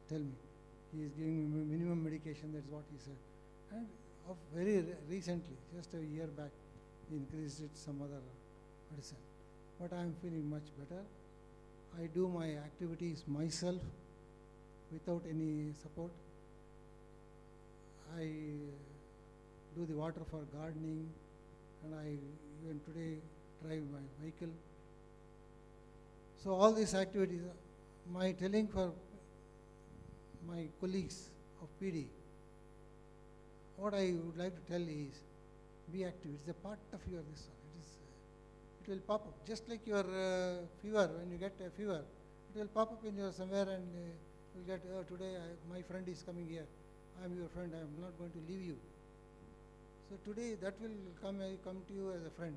tell me. He is giving me minimum medication, that's what he said. And of very recently, just a year back, he increased it some other medicine. But I am feeling much better. I do my activities myself without any support. I do the water for gardening, and I even today drive my vehicle. So all these activities, my telling for my colleagues of PD, what I would like to tell is, be active. It's a part of your this one. It will pop up just like your fever. When you get a fever, it will pop up in your somewhere, and you will get, oh, today my friend is coming here. I am your friend. I am not going to leave you. So today that will come to you as a friend.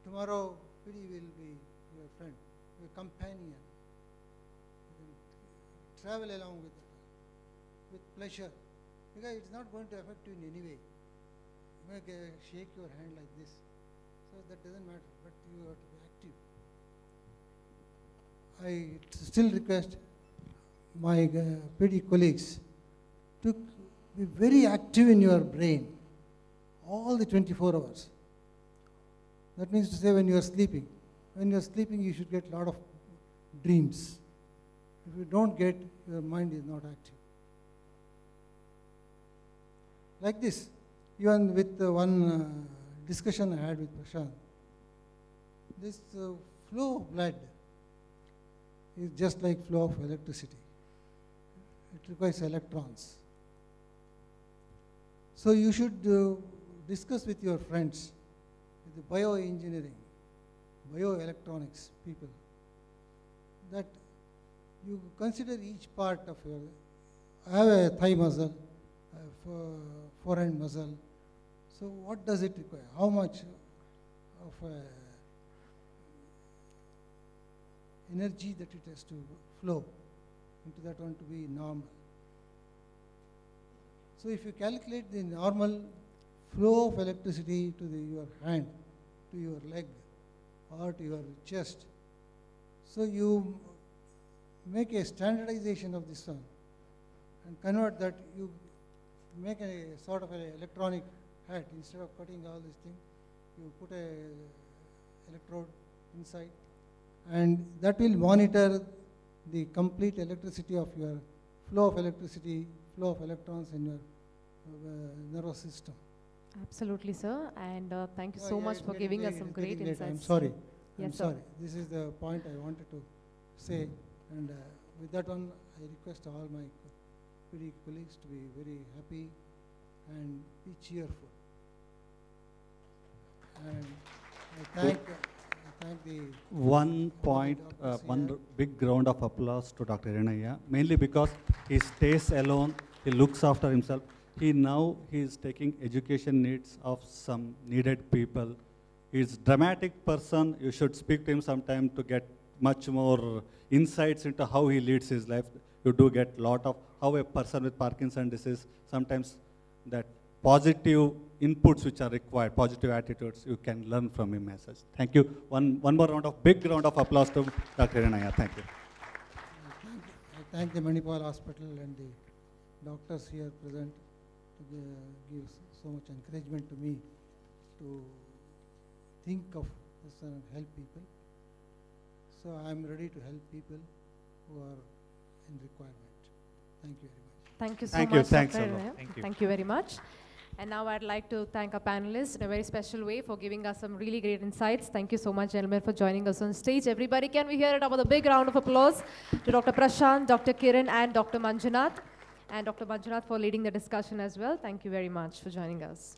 Tomorrow PD will be your friend, your companion. You can travel along with pleasure, because it's not going to affect you in any way. You may shake your hand like this, so that doesn't matter, but you have to be active. I still request my PD colleagues to be very active in your brain all the 24 hours. That means to say when you are sleeping. When you are sleeping, you should get a lot of dreams. If you don't get, your mind is not active. Like this, even with one discussion I had with Prasanth, this flow of blood is just like flow of electricity. It requires electrons. So you should discuss with your friends, with the bioengineering, bioelectronics people, that you consider each part of your, I have a thigh muscle, I have a forehand muscle. So what does it require? How much of energy that it has to flow into that one to be normal? So if you calculate the normal flow of electricity to your hand, to your leg, or to your chest, so you make a standardization of this one and convert that, you make a sort of an electronic hat. Instead of cutting all these things, you put a electrode inside, and that will monitor the complete electricity of your flow of electricity, flow of electrons in your nervous system. Absolutely, sir. And thank you so much for giving us some great insights. I'm sorry. Yes, I'm sir. sorry. This is the point I wanted to say. And with that one, I request all my PD colleagues to be very happy and be cheerful. And I thank the... One point, one big round of applause to Dr. Iranaya, mainly because he stays alone, he looks after himself. He is taking education needs of some needed people. He's a dramatic person. You should speak to him sometime to get much more insights into how he leads his life. You do get a lot of how a person with Parkinson's disease, sometimes that positive inputs which are required, positive attitudes, you can learn from him as such. Thank you. One more big round of applause to Dr. Iranaya. Thank you. I thank the Manipal Hospital and the doctors here present to give so much encouragement to me to think of this and help people. So I am ready to help people who are in requirement. Thank you very much. Thank you so Thank much. you. Thanks a Dr. lot. Iranaya. Thank you. Thank you very much. And now I'd like to thank our panelists in a very special way for giving us some really great insights. Thank you so much, gentlemen, for joining us on stage. Everybody, can we hear it up with a big round of applause to Dr. Prasanth, Dr. Kiran, and Dr. Manjunath. And Dr. Manjunath for leading the discussion as well. Thank you very much for joining us.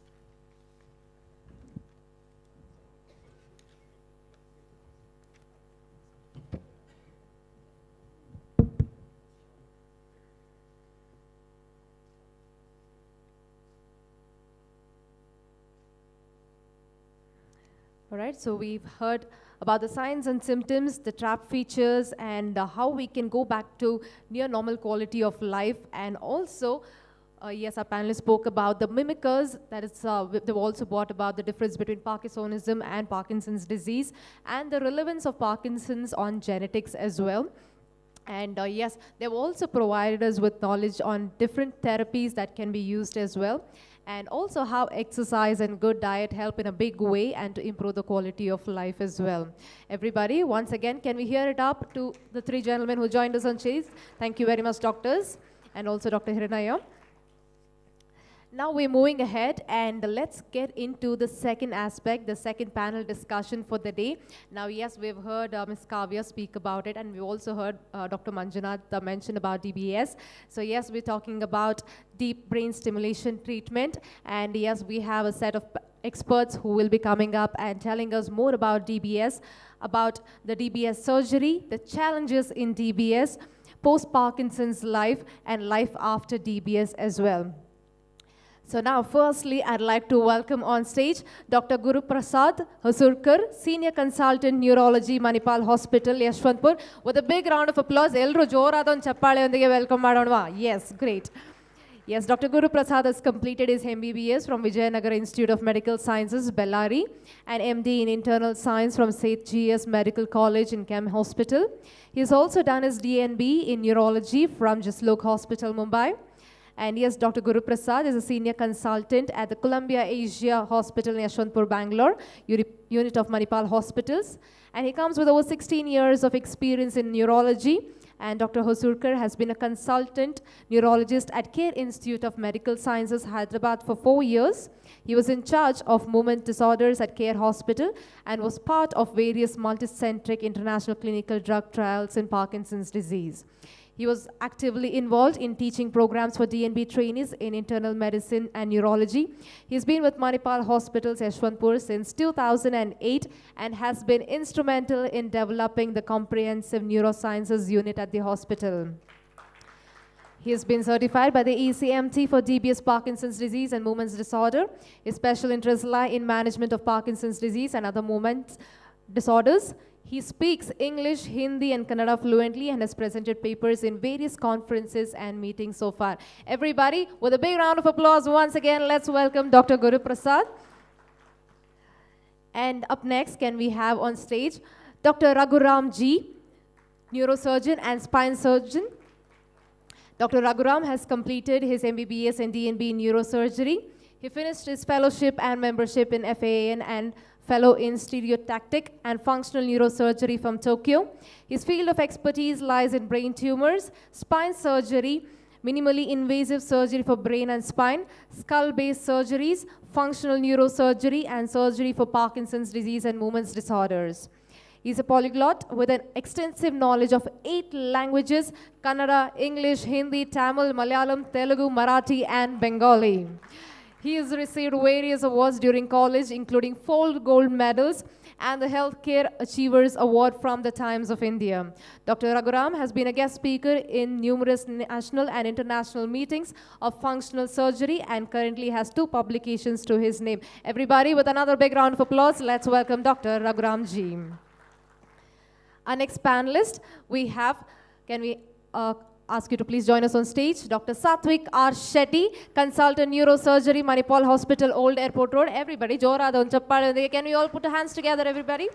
All right, so we've heard about the signs and symptoms, the trap features, and how we can go back to near normal quality of life, and also Yes, our panelists spoke about the mimickers, that is, they've also brought about the difference between Parkinsonism and Parkinson's disease, and the relevance of Parkinson's on genetics as well. And yes, they've also provided us with knowledge on different therapies that can be used as well, and also how exercise and good diet help in a big way and to improve the quality of life as well. Everybody, once again, can we hear it up to the three gentlemen who joined us on stage? Thank you very much, doctors, and also Dr. Hiranaya. Now we're moving ahead, and let's get into the second aspect, the second panel discussion for the day. Now, yes, we've heard Ms. Kavya speak about it, and we also heard Dr. Manjunath mention about DBS. So yes, we're talking about deep brain stimulation treatment, and yes, we have a set of experts who will be coming up and telling us more about DBS, about the DBS surgery, the challenges in DBS, post-Parkinson's life, and life after DBS as well. So now, firstly, I'd like to welcome on stage Dr. Guru Prasanth L, Senior Consultant Neurology, Manipal Hospital, Yashwantpur. With a big round of applause, Elru Joradon Chappale ondige welcome madonwa. Yes, great. Yes, Dr. Guru Prasanth has completed his MBBS from Vijayanagara Institute of Medical Sciences, Bellary, and MD in Internal Science from St. G.S. Medical College in Chem Hospital. He has also done his DNB in Neurology from Jaslok Hospital, Mumbai. And yes, Dr. Guru Prasanth is a senior consultant at the Columbia Asia Hospital in Yashwantpur, Bangalore, unit of Manipal Hospitals. And he comes with over 16 years of experience in neurology. And Dr. Hosurkar has been a consultant neurologist at Care Institute of Medical Sciences, Hyderabad for 4 years. He was in charge of movement disorders at Care Hospital and was part of various multicentric international clinical drug trials in Parkinson's disease. He was actively involved in teaching programs for DNB trainees in internal medicine and neurology. He's been with Manipal Hospitals, Yashwantpur since 2008 and has been instrumental in developing the comprehensive neurosciences unit at the hospital. He has been certified by the ECMT for DBS Parkinson's disease and movement disorder. His special interests lie in management of Parkinson's disease and other movement disorders. He speaks English, Hindi, and Kannada fluently and has presented papers in various conferences and meetings so far. Everybody, with a big round of applause once again, let's welcome Dr. Guru Prasanth. And up next, can we have on stage Dr. Raghuram G, neurosurgeon and spine surgeon. Dr. Raghuram has completed his MBBS and DNB in neurosurgery. He finished his fellowship and membership in FAAN and fellow in stereotactic and functional neurosurgery from Tokyo. His field of expertise lies in brain tumors, spine surgery, minimally invasive surgery for brain and spine, skull-based surgeries, functional neurosurgery, and surgery for Parkinson's disease and movement disorders. He's a polyglot with an extensive knowledge of 8 languages: Kannada, English, Hindi, Tamil, Malayalam, Telugu, Marathi, and Bengali. He has received various awards during college, including 4 gold medals and the Healthcare Achievers Award from the Times of India. Dr. Raghuram has been a guest speaker in numerous national and international meetings of functional surgery and currently has 2 publications to his name. Everybody, with another big round of applause, let's welcome Dr. Raghuram Ji. Our next panelist, we have, can we ask you to please join us on stage, Dr. Satvik R. Shetty, Consultant Neurosurgery, Manipal Hospital, Old Airport Road. Everybody, can we all put our hands together, everybody?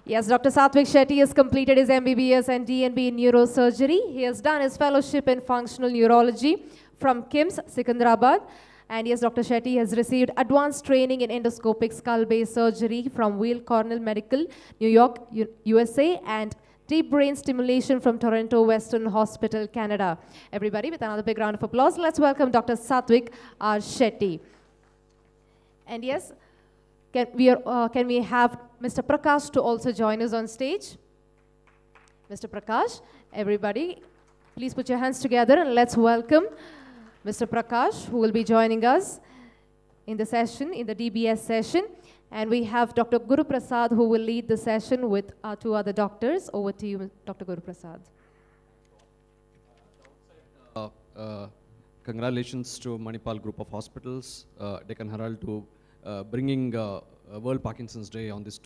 Yes, Dr. Satvik Shetty has completed his MBBS and DNB in neurosurgery. He has done his fellowship in functional neurology from KIMS, Secunderabad. And yes, Dr. Shetty has received advanced training in endoscopic skull-based surgery from Weill Cornell Medical, New York, USA, and deep brain stimulation from Toronto Western Hospital, Canada. Everybody, with another big round of applause, let's welcome Dr. Satvik R. Shetty. And yes, can we have Mr. Prakash to also join us on stage? Mr. Prakash, everybody, please put your hands together and let's welcome Mr. Prakash, who will be joining us in the session, in the DBS session. And we have Dr. Guru Prasanth, who will lead the session with 2 other doctors. Over to you, Dr. Guru Prasanth. Congratulations to Manipal Group of Hospitals, Deccan Herald, to bringing World Parkinson's Day on this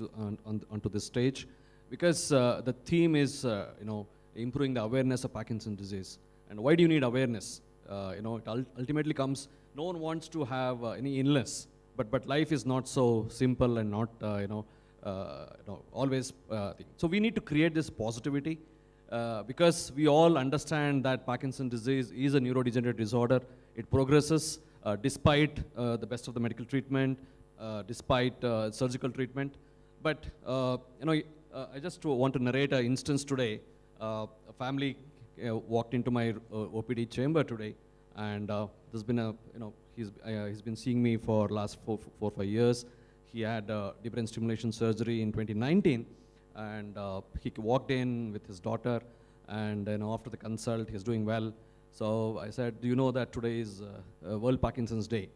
onto this stage, because the theme is improving the awareness of Parkinson's disease. And why do you need awareness? it ultimately comes, no one wants to have any illness, but life is not so simple and not, always. So we need to create this positivity because we all understand that Parkinson's disease is a neurodegenerative disorder. It progresses despite the best of the medical treatment, despite surgical treatment. But, I just want to narrate an instance today. A family walked into my OPD chamber today, and there's been he's been seeing me for last 4-5 years. He had deep brain stimulation surgery in 2019, and he walked in with his daughter, and after the consult, he's doing well. So I said, do you know that today is World Parkinson's Day?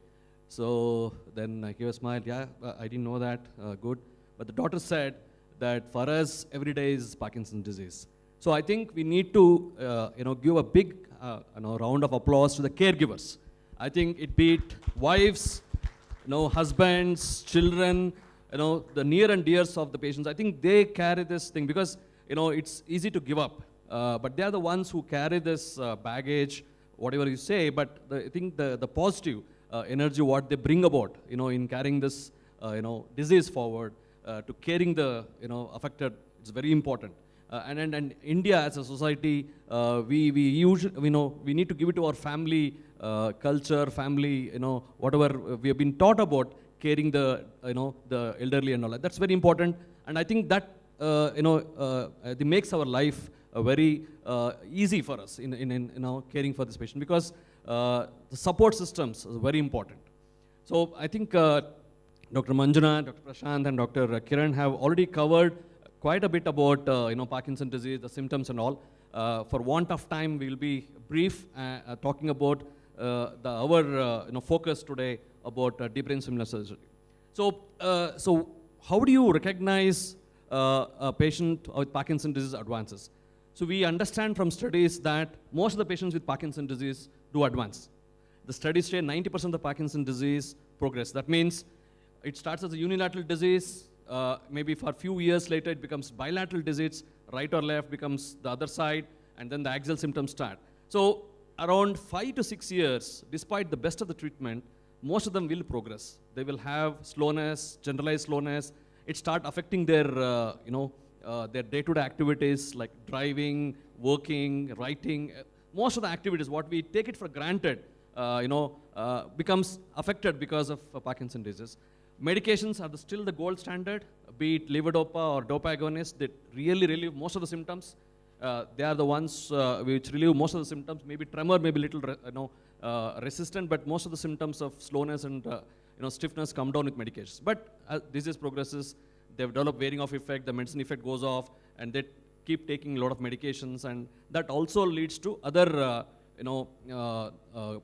So then I gave a smile, yeah, I didn't know that, good. But the daughter said that for us, every day is Parkinson's disease. So I think we need to, give a big, round of applause to the caregivers. I think it be it wives, husbands, children, the near and dears of the patients. I think they carry this thing because, it's easy to give up. But they are the ones who carry this baggage, whatever you say. But I think the positive energy, what they bring about, in carrying this, disease forward, to caring the, affected, it's very important. And India as a society, we usually, we need to give it to our family culture, family, whatever we have been taught about caring the, the elderly and all that. That's very important. And I think that, it makes our life very easy for us in caring for this patient because the support systems are very important. So I think Dr. Manjunath, Dr. Prasanth, and Dr. Kiran have already covered quite a bit about Parkinson's disease, the symptoms and all. For want of time, we will be brief talking about our focus today about deep brain stimulation surgery. So how do you recognize a patient with Parkinson's disease advances? So we understand from studies that most of the patients with Parkinson's disease do advance. The studies say 90% of the Parkinson's disease progress. That means it starts as a unilateral disease, maybe for a few years later it becomes bilateral disease, right or left becomes the other side, and then the axial symptoms start. So around 5 to 6 years, despite the best of the treatment, most of them will progress. They will have slowness, generalized slowness. It start affecting their, their day-to-day activities like driving, working, writing. Most of the activities, what we take it for granted, becomes affected because of Parkinson's disease. Medications are still the gold standard, be it levodopa or dopa agonists that really relieve most of the symptoms. They are the ones which relieve most of the symptoms. Maybe tremor, maybe little resistant, but most of the symptoms of slowness and stiffness come down with medications. But as disease progresses, they develop wearing off effect, the medicine effect goes off, and they keep taking a lot of medications, and that also leads to other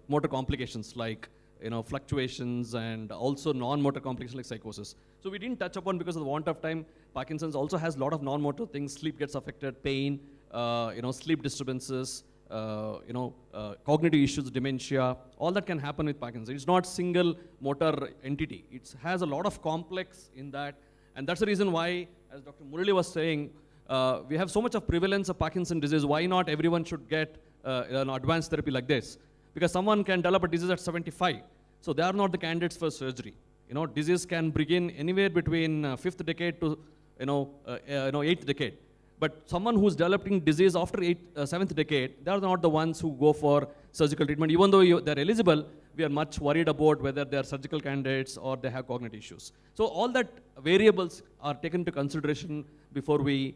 motor complications like fluctuations and also non-motor complications like psychosis. So we didn't touch upon because of the want of time. Parkinson's also has a lot of non-motor things. Sleep gets affected, pain, sleep disturbances, cognitive issues, dementia. All that can happen with Parkinson's. It's not single motor entity. It has a lot of complex in that, and that's the reason why, as Dr. Murali was saying, we have so much of prevalence of Parkinson's disease. Why not everyone should get an advanced therapy like this? Because someone can develop a disease at 75, so they are not the candidates for surgery. Disease can begin anywhere between 5th decade to 8th decade. But someone who's developing disease after 7th decade, they are not the ones who go for surgical treatment. Even though they're eligible, we are much worried about whether they are surgical candidates or they have cognitive issues. So all that variables are taken into consideration before we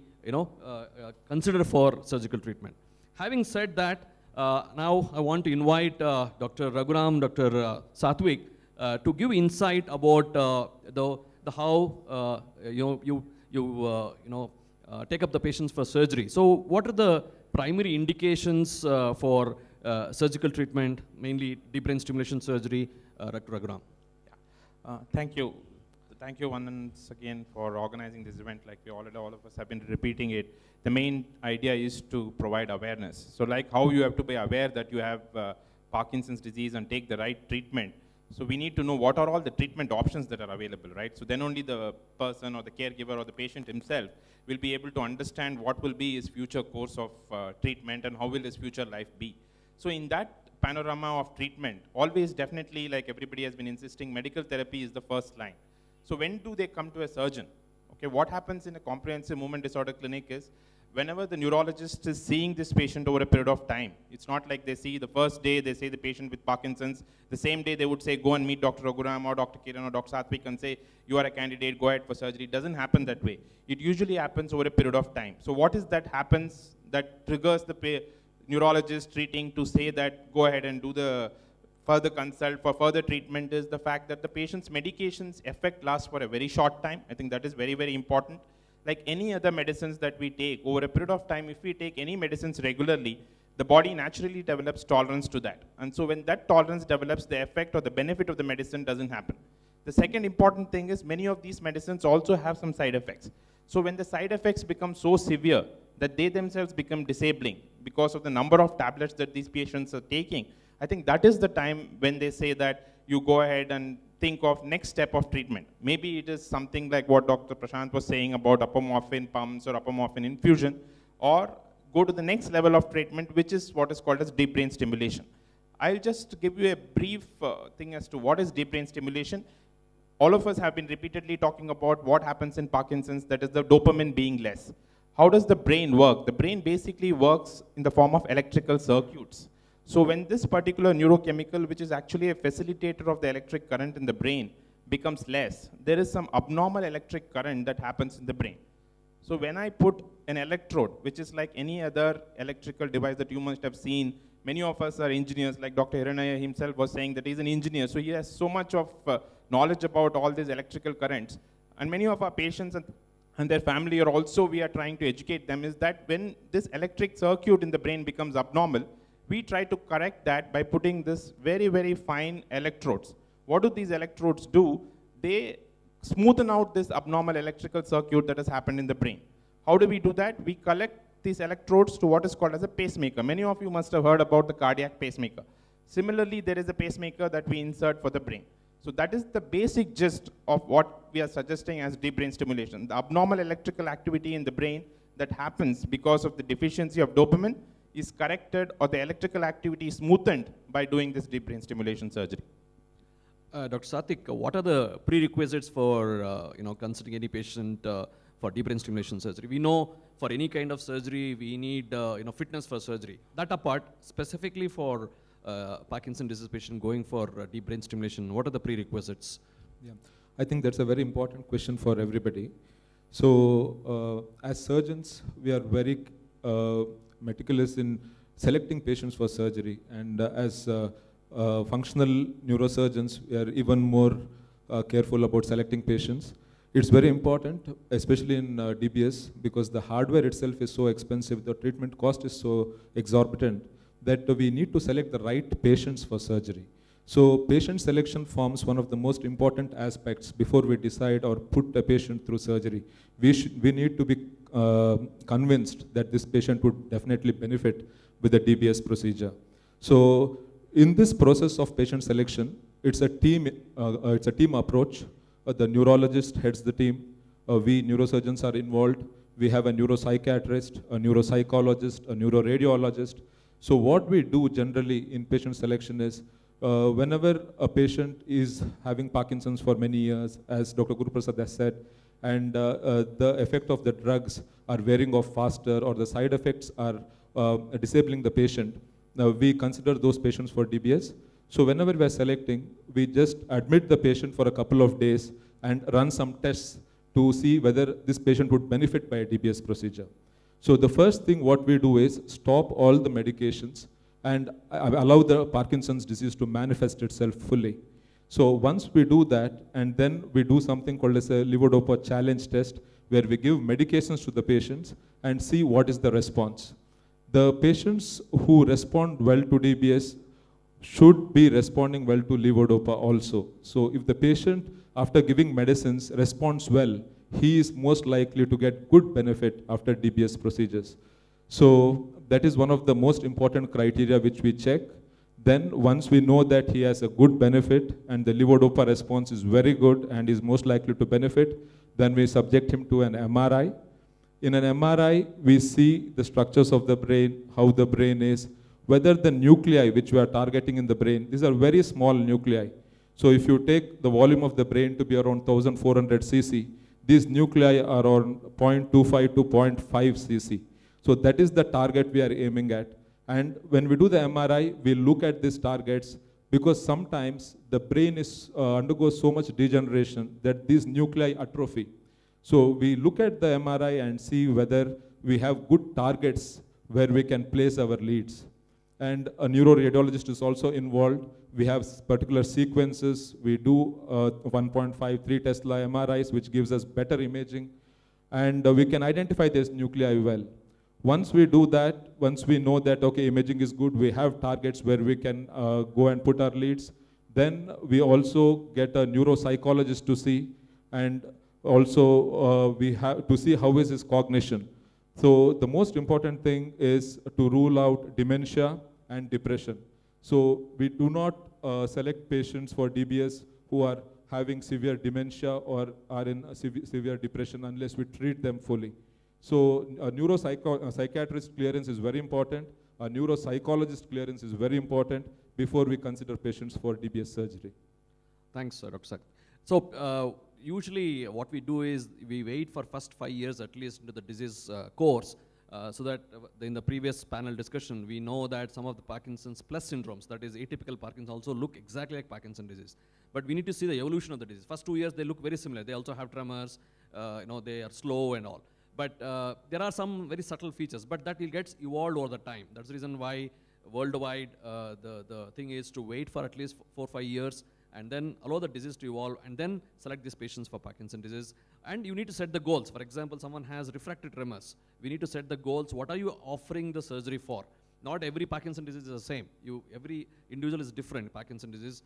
consider for surgical treatment. Having said that, now I want to invite Dr. Raghuram, Dr. Sathwik to give insight about the how you take up the patients for surgery. So what are the primary indications for surgical treatment, mainly deep brain stimulation surgery, Dr. Raghuram? Thank you. Thank you once again for organizing this event. Like all of us have been repeating it. The main idea is to provide awareness. So like how you have to be aware that you have Parkinson's disease and take the right treatment. So we need to know what are all the treatment options that are available, right? So then only the person or the caregiver or the patient himself will be able to understand what will be his future course of treatment and how will his future life be. So in that panorama of treatment, always definitely, like everybody has been insisting, medical therapy is the first line. So when do they come to a surgeon? Okay, what happens in a comprehensive movement disorder clinic is, whenever the neurologist is seeing this patient over a period of time, it's not like they see the first day, they say the patient with Parkinson's, the same day they would say, go and meet Dr. Raghuram or Dr. Kiran or Dr. Satvik and say, you are a candidate, go ahead for surgery. It doesn't happen that way. It usually happens over a period of time. So what is that happens that triggers the neurologist treating to say that, go ahead and do the further consult for further treatment, is the fact that the patient's medications effect lasts for a very short time. I think that is very, very important. Like any other medicines that we take, over a period of time, if we take any medicines regularly, the body naturally develops tolerance to that. And so when that tolerance develops, the effect or the benefit of the medicine doesn't happen. The second important thing is many of these medicines also have some side effects. So when the side effects become so severe that they themselves become disabling because of the number of tablets that these patients are taking, I think that is the time when they say that you go ahead and think of next step of treatment. Maybe it is something like what Dr. Prasanth was saying about apomorphine pumps or apomorphine infusion, or go to the next level of treatment, which is what is called as deep brain stimulation. I'll just give you a brief thing as to what is deep brain stimulation. All of us have been repeatedly talking about what happens in Parkinson's, that is the dopamine being less. How does the brain work? The brain basically works in the form of electrical circuits. So when this particular neurochemical, which is actually a facilitator of the electric current in the brain, becomes less, there is some abnormal electric current that happens in the brain. So when I put an electrode, which is like any other electrical device that you must have seen, many of us are engineers, like Dr. Hiranaya himself was saying that he's an engineer, so he has so much of knowledge about all these electrical currents. And many of our patients and their family are also, we are trying to educate them, is that when this electric circuit in the brain becomes abnormal, we try to correct that by putting this very, very fine electrodes. What do these electrodes do? They smoothen out this abnormal electrical circuit that has happened in the brain. How do we do that? We collect these electrodes to what is called as a pacemaker. Many of you must have heard about the cardiac pacemaker. Similarly, there is a pacemaker that we insert for the brain. So that is the basic gist of what we are suggesting as deep brain stimulation. The abnormal electrical activity in the brain that happens because of the deficiency of dopamine is corrected, or the electrical activity is smoothened by doing this deep brain stimulation surgery. Dr. Satvik, what are the prerequisites for considering any patient for deep brain stimulation surgery? We know for any kind of surgery we need fitness for surgery. That apart, specifically for Parkinson's disease patient going for deep brain stimulation, what are the prerequisites? Yeah, I think that's a very important question for everybody. So as surgeons, we are very meticulous in selecting patients for surgery, and as functional neurosurgeons, we are even more careful about selecting patients. It's very important, especially in DBS, because the hardware itself is so expensive, the treatment cost is so exorbitant, that we need to select the right patients for surgery. So patient selection forms one of the most important aspects before we decide or put a patient through surgery. We need to be convinced that this patient would definitely benefit with the DBS procedure. So in this process of patient selection, it's a team approach. The neurologist heads the team. We neurosurgeons are involved. We have a neuropsychiatrist, a neuropsychologist, a neuroradiologist. So what we do generally in patient selection is, whenever a patient is having Parkinson's for many years, as Dr. Guru Prasad has said, and the effect of the drugs are wearing off faster, or the side effects are disabling the patient, now we consider those patients for DBS. So whenever we are selecting, we just admit the patient for a couple of days and run some tests to see whether this patient would benefit by a DBS procedure. So the first thing what we do is stop all the medications and allow the Parkinson's disease to manifest itself fully. So once we do that, and then we do something called as a levodopa challenge test, where we give medications to the patients and see what is the response. The patients who respond well to DBS should be responding well to levodopa also. So if the patient, after giving medicines, responds well, he is most likely to get good benefit after DBS procedures. So that is one of the most important criteria which we check. Then once we know that he has a good benefit and the levodopa response is very good and is most likely to benefit, then we subject him to an MRI. In an MRI, we see the structures of the brain, how the brain is, whether the nuclei which we are targeting in the brain, these are very small nuclei. So if you take the volume of the brain to be around 1400 cc, these nuclei are around 0.25 to 0.5 cc. So that is the target we are aiming at. And when we do the MRI, we look at these targets because sometimes the brain undergoes so much degeneration that these nuclei atrophy. So we look at the MRI and see whether we have good targets where we can place our leads. And a neuroradiologist is also involved. We have particular sequences. We do 1.53 Tesla MRIs, which gives us better imaging. And we can identify this nuclei well. Once we do that, once we know that, okay, imaging is good, we have targets where we can go and put our leads, then we also get a neuropsychologist to see, and also we have to see how is his cognition. So the most important thing is to rule out dementia and depression. So we do not select patients for DBS who are having severe dementia or are in severe depression unless we treat them fully. So a neuropsychiatrist clearance is very important. A neuropsychologist clearance is very important before we consider patients for DBS surgery. Thanks, Dr. Sak. So usually what we do is we wait for first 5 years at least into the disease course so that in the previous panel discussion, we know that some of the Parkinson's plus syndromes, that is atypical Parkinson's, also look exactly like Parkinson's disease. But we need to see the evolution of the disease. First 2 years, they look very similar. They also have tremors, they are slow and all. But there are some very subtle features, but that will get evolved over the time. That's the reason why worldwide the thing is to wait for at least 4 or 5 years and then allow the disease to evolve and then select these patients for Parkinson's disease. And you need to set the goals. For example, someone has refractory tremors. We need to set the goals. What are you offering the surgery for? Not every Parkinson's disease is the same. Every individual is different, Parkinson's disease.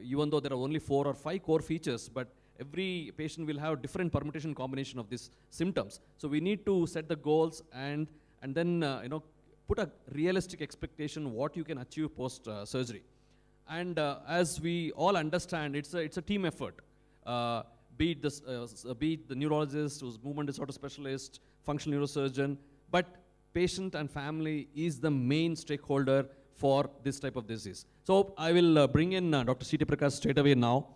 Even though there are only 4 or 5 core features, but every patient will have different permutation combination of these symptoms. So we need to set the goals and then put a realistic expectation what you can achieve post surgery. And as we all understand, it's a team effort. Be it the neurologist, who's movement disorder specialist, functional neurosurgeon, but patient and family is the main stakeholder for this type of disease. So I will bring in Dr. C.T. Prakash straight away now.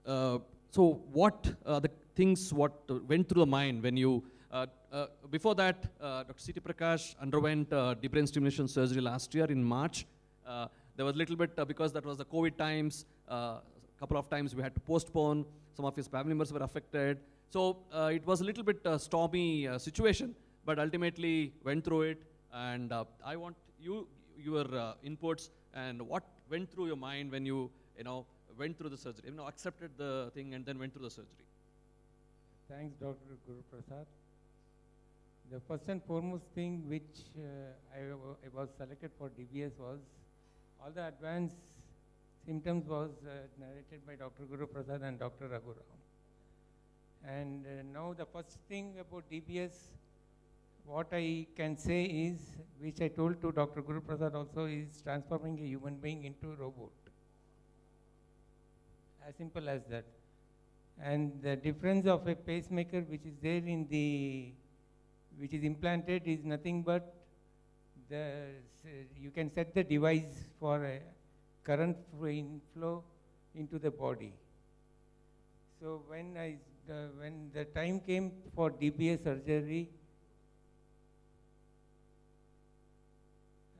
So what the things what went through the mind when you, before that, Dr. C.T. Prakash underwent deep brain stimulation surgery last year in March. There was a little bit, because that was the COVID times, couple of times we had to postpone, some of his family members were affected. So it was a little bit stormy situation, but ultimately went through it. And I want your inputs and what went through your mind when you, went through the surgery, accepted the thing and then went through the surgery. Thanks, Dr. Guru Prasad. The first and foremost thing which I was selected for DBS was all the advanced symptoms was narrated by Dr. Guru Prasad and Dr. Raghuram. And now the first thing about DBS, what I can say is, which I told to Dr. Guru Prasad also, is transforming a human being into a robot. As simple as that. And the difference of a pacemaker which is there in which is implanted is nothing but you can set the device for a current inflow into the body. So when the time came for DBS surgery,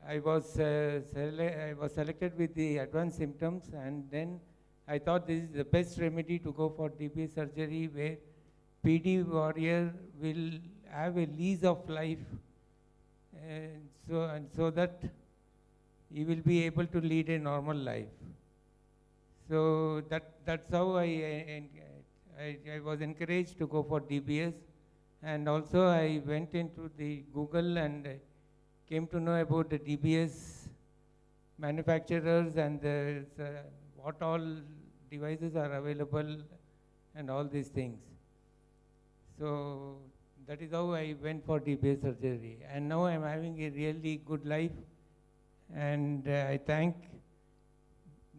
I was selected with the advanced symptoms, and then I thought this is the best remedy to go for DBS surgery, where PD warrior will have a lease of life, so that he will be able to lead a normal life. So that's how I was encouraged to go for DBS, and also I went into the Google and came to know about the DBS manufacturers and what all devices are available and all these things. So that is how I went for DBS surgery. And now I'm having a really good life. And I thank,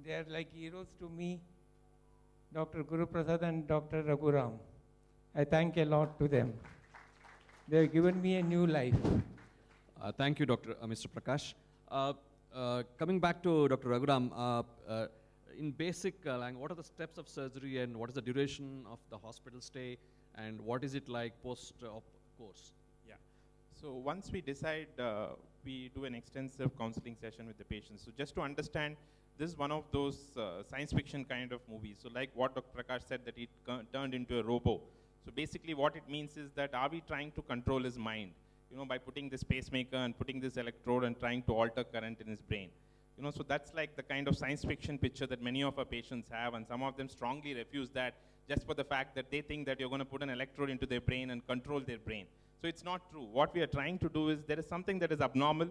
they are like heroes to me, Dr. Guru Prasad and Dr. Raghuram. I thank a lot to them. They have given me a new life. Thank you, Mr. Prakash. Coming back to Dr. Raghuram, in basic language, what are the steps of surgery and what is the duration of the hospital stay and what is it like post-op course? Yeah. So once we decide, we do an extensive counseling session with the patients. So just to understand, this is one of those science fiction kind of movies. So like what Dr. Prakash said, that it turned into a robo. So basically what it means is that are we trying to control his mind? You know, by putting this pacemaker and putting this electrode and trying to alter current in his brain. You know, so that's like the kind of science fiction picture that many of our patients have, and some of them strongly refuse that just for the fact that they think that you're going to put an electrode into their brain and control their brain. So it's not true. What we are trying to do is there is something that is abnormal,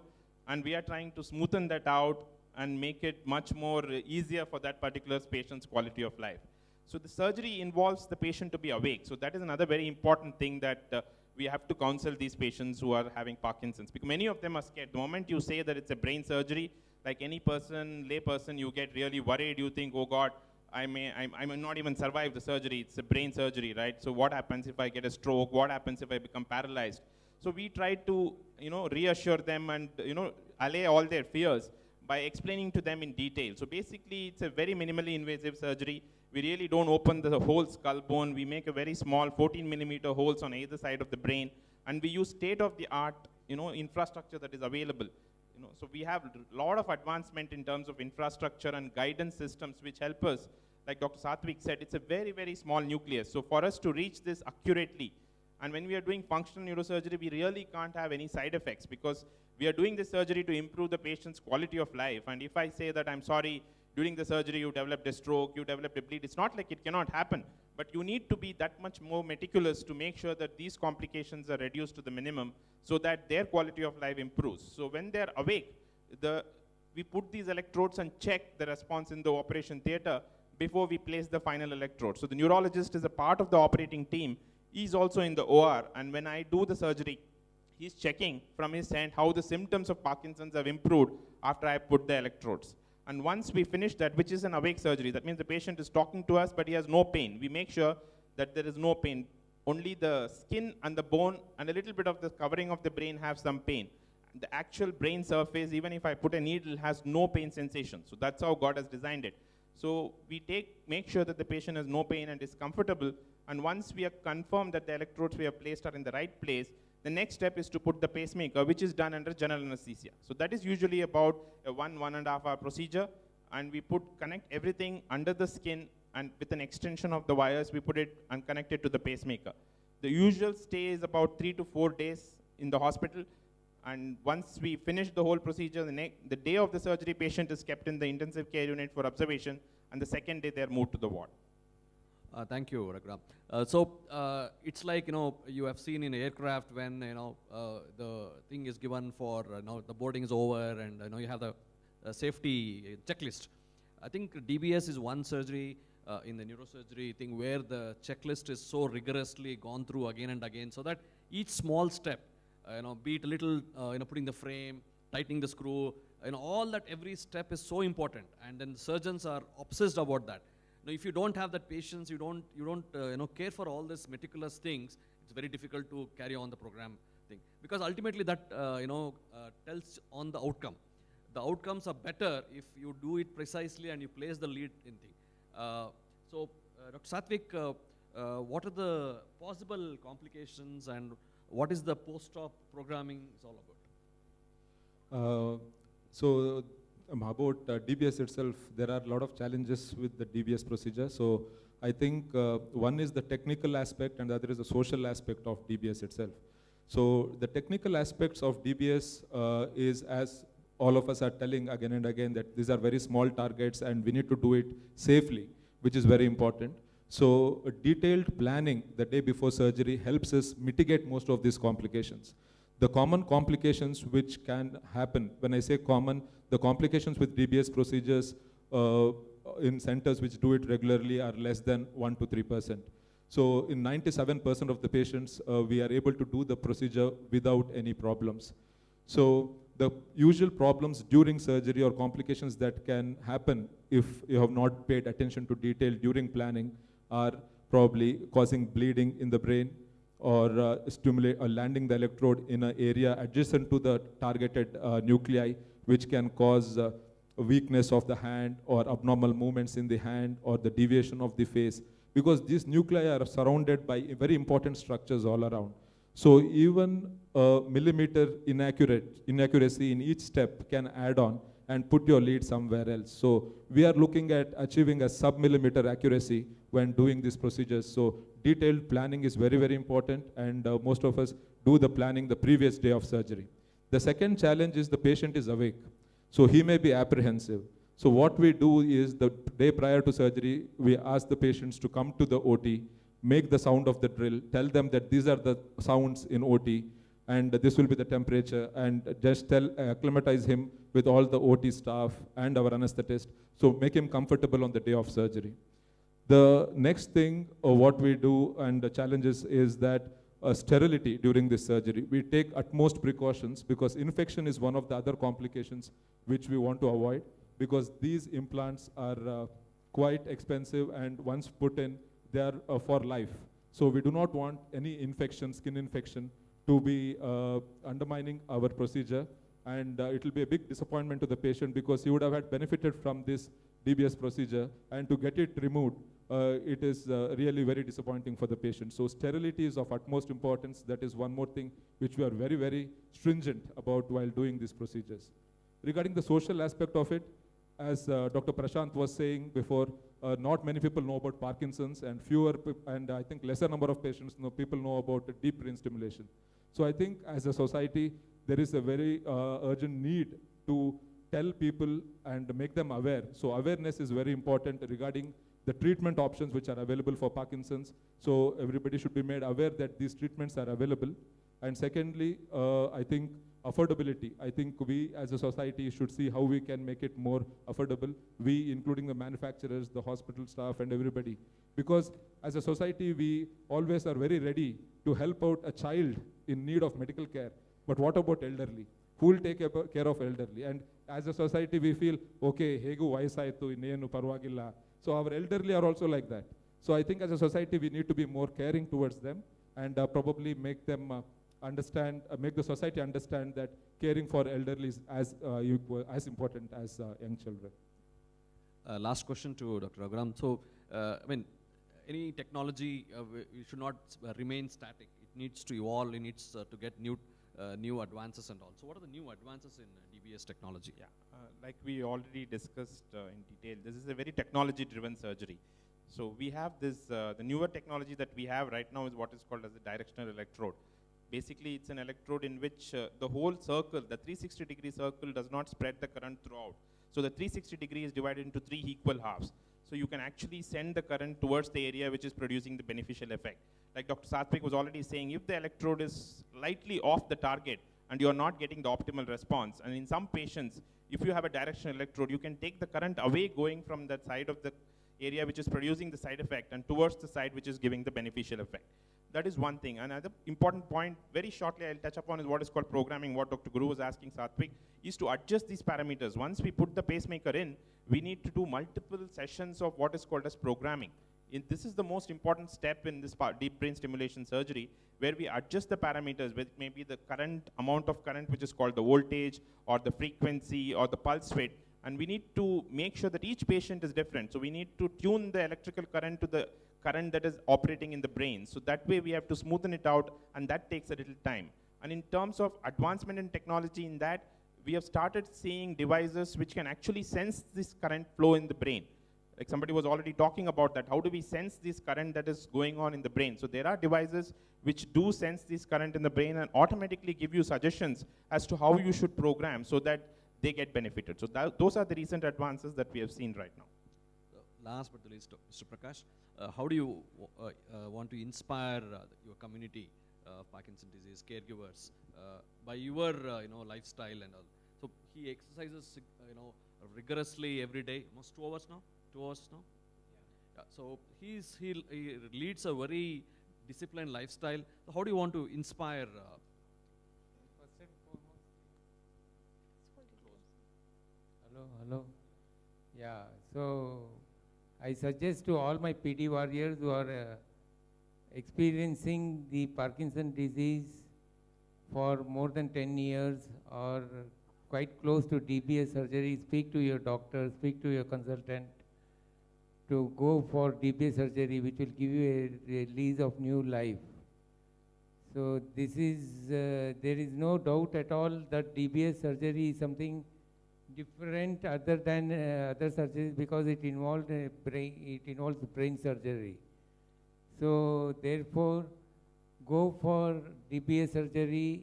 and we are trying to smoothen that out and make it much more easier for that particular patient's quality of life. So the surgery involves the patient to be awake. So that is another very important thing that we have to counsel these patients who are having Parkinson's, because many of them are scared. The moment you say that it's a brain surgery, like any person, lay person, you get really worried. You think, oh God, I may not even survive the surgery. It's a brain surgery, right? So what happens if I get a stroke? What happens if I become paralyzed? So we try to, reassure them and, allay all their fears by explaining to them in detail. So basically, it's a very minimally invasive surgery. We really don't open the whole skull bone. We make a very small 14mm holes on either side of the brain, and we use state-of-the-art, infrastructure that is available. So we have a lot of advancement in terms of infrastructure and guidance systems which help us. Like Dr. Satvik said, it's a very, very small nucleus. So for us to reach this accurately, and when we are doing functional neurosurgery, we really can't have any side effects because we are doing this surgery to improve the patient's quality of life. And if I say that I'm sorry, during the surgery you developed a stroke, you developed a bleed, it's not like it cannot happen. But you need to be that much more meticulous to make sure that these complications are reduced to the minimum so that their quality of life improves. So when they're awake, we put these electrodes and check the response in the operation theater before we place the final electrode. So the neurologist is a part of the operating team. He's also in the OR, and when I do the surgery, he's checking from his end how the symptoms of Parkinson's have improved after I put the electrodes. And once we finish that, which is an awake surgery, that means the patient is talking to us, but he has no pain. We make sure that there is no pain. Only the skin and the bone and a little bit of the covering of the brain have some pain. The actual brain surface, even if I put a needle, has no pain sensation. So that's how God has designed it. So we make sure that the patient has no pain and is comfortable. And once we are confirmed that the electrodes we have placed are in the right place, the next step is to put the pacemaker, which is done under general anesthesia. So that is usually about a 1.5 hour procedure. And we connect everything under the skin, and with an extension of the wires, we put it and connect it to the pacemaker. The usual stay is about 3 to 4 days in the hospital. And once we finish the whole procedure, the day of the surgery, patient is kept in the intensive care unit for observation, and the second day they're moved to the ward. Thank you, Raghuram. It's like, you have seen in aircraft when, the thing is given for, the boarding is over and, you have the safety checklist. I think DBS is one surgery in the neurosurgery thing where the checklist is so rigorously gone through again and again, so that each small step, be it a little, putting the frame, tightening the screw, all that, every step is so important, and then surgeons are obsessed about that. If you don't have that patience, you don't care for all these meticulous things, it's very difficult to carry on the program thing, because ultimately that tells on the outcome. The outcomes are better if you do it precisely and you place the lead in thing. Dr. Satvik, what are the possible complications and what is the post-op programming is all about? About DBS itself, there are a lot of challenges with the DBS procedure. So I think one is the technical aspect and the other is the social aspect of DBS itself. So the technical aspects of DBS is, as all of us are telling again and again, that these are very small targets and we need to do it safely, which is very important. So a detailed planning the day before surgery helps us mitigate most of these complications. The common complications which can happen, when I say common, the complications with DBS procedures in centers which do it regularly are less than 1 to 3%. So in 97% of the patients, we are able to do the procedure without any problems. So the usual problems during surgery or complications that can happen if you have not paid attention to detail during planning are probably causing bleeding in the brain, or stimulate or landing the electrode in an area adjacent to the targeted nuclei, which can cause weakness of the hand or abnormal movements in the hand or the deviation of the face, because these nuclei are surrounded by very important structures all around. So even a millimeter inaccuracy in each step can add on and put your lead somewhere else. So we are looking at achieving a sub-millimeter accuracy when doing these procedures. So detailed planning is very, very important, and most of us do the planning the previous day of surgery. The second challenge is the patient is awake. So he may be apprehensive. So what we do is the day prior to surgery, we ask the patients to come to the OT, make the sound of the drill, tell them that these are the sounds in OT, and this will be the temperature, and just acclimatize him with all the OT staff and our anesthetist, so make him comfortable on the day of surgery. The next thing what we do and the challenges is that sterility during this surgery. We take utmost precautions because infection is one of the other complications which we want to avoid, because these implants are quite expensive, and once put in, they are for life. So we do not want any infection, skin infection, to be undermining our procedure, and it will be a big disappointment to the patient because he would have had benefited from this DBS procedure, and to get it removed, it is really very disappointing for the patient. So sterility is of utmost importance. That is one more thing which we are very, very stringent about while doing these procedures. Regarding the social aspect of it, as Dr. Prasanth was saying before, not many people know about Parkinson's, and and I think lesser number of patients people know about the deep brain stimulation. So I think as a society, there is a very urgent need to tell people and make them aware. So awareness is very important regarding the treatment options which are available for Parkinson's. So everybody should be made aware that these treatments are available. And secondly, I think affordability. I think we as a society should see how we can make it more affordable. We, including the manufacturers, the hospital staff, and everybody. Because as a society, we always are very ready to help out a child in need of medical care. But what about elderly? Who will take care of elderly? And as a society, we feel, okay, hegu vaisaitu innenu parvagilla. So our elderly are also like that. So I think as a society, we need to be more caring towards them, and probably make them understand, make the society understand that caring for elderly is as important as young children. Last question to Dr. Raghuram. So, I mean, any technology we should not remain static. It needs to evolve. It needs to get new advances and all. So, what are the new advances in DBS technology? Yeah, like we already discussed in detail, this is a very technology-driven surgery. So we have this, the newer technology that we have right now is what is called as a directional electrode. Basically, it's an electrode in which the whole circle, the 360-degree circle, does not spread the current throughout. So the 360 degree is divided into 3 equal halves. So you can actually send the current towards the area which is producing the beneficial effect. Like Dr. Satvik was already saying, if the electrode is slightly off the target and you are not getting the optimal response, and in some patients, if you have a directional electrode, you can take the current away going from that side of the area which is producing the side effect and towards the side which is giving the beneficial effect. That is one thing. Another important point, very shortly I'll touch upon, is what is called programming. What Dr. Guru was asking Satvik is to adjust these parameters. Once we put the pacemaker in, we need to do multiple sessions of what is called as programming. This is the most important step in this deep brain stimulation surgery, where we adjust the parameters, which may be the current, amount of current, which is called the voltage, or the frequency, or the pulse rate. And we need to make sure that each patient is different. So we need to tune the electrical current to the current that is operating in the brain. So that way we have to smoothen it out, and that takes a little time. And in terms of advancement in technology in that, we have started seeing devices which can actually sense this current flow in the brain. Like somebody was already talking about that. How do we sense this current that is going on in the brain? So there are devices which do sense this current in the brain and automatically give you suggestions as to how you should program so that they get benefited. So those are the recent advances that we have seen right now. Last but the least, Mr. Prakash, how do you want to inspire your community of Parkinson disease caregivers by your lifestyle and all? So he exercises rigorously every day, almost 2 hours now. 2 hours now. Yeah. So he leads a very disciplined lifestyle. So how do you want to inspire? First and foremost. Hello. Yeah. So I suggest to all my PD warriors who are experiencing the Parkinson disease for more than 10 years or quite close to DBS surgery, speak to your doctor, speak to your consultant to go for DBS surgery, which will give you a release of new life. So this is, there is no doubt at all that DBS surgery is something different other than other surgeries because it involves brain surgery. So therefore, go for DBS surgery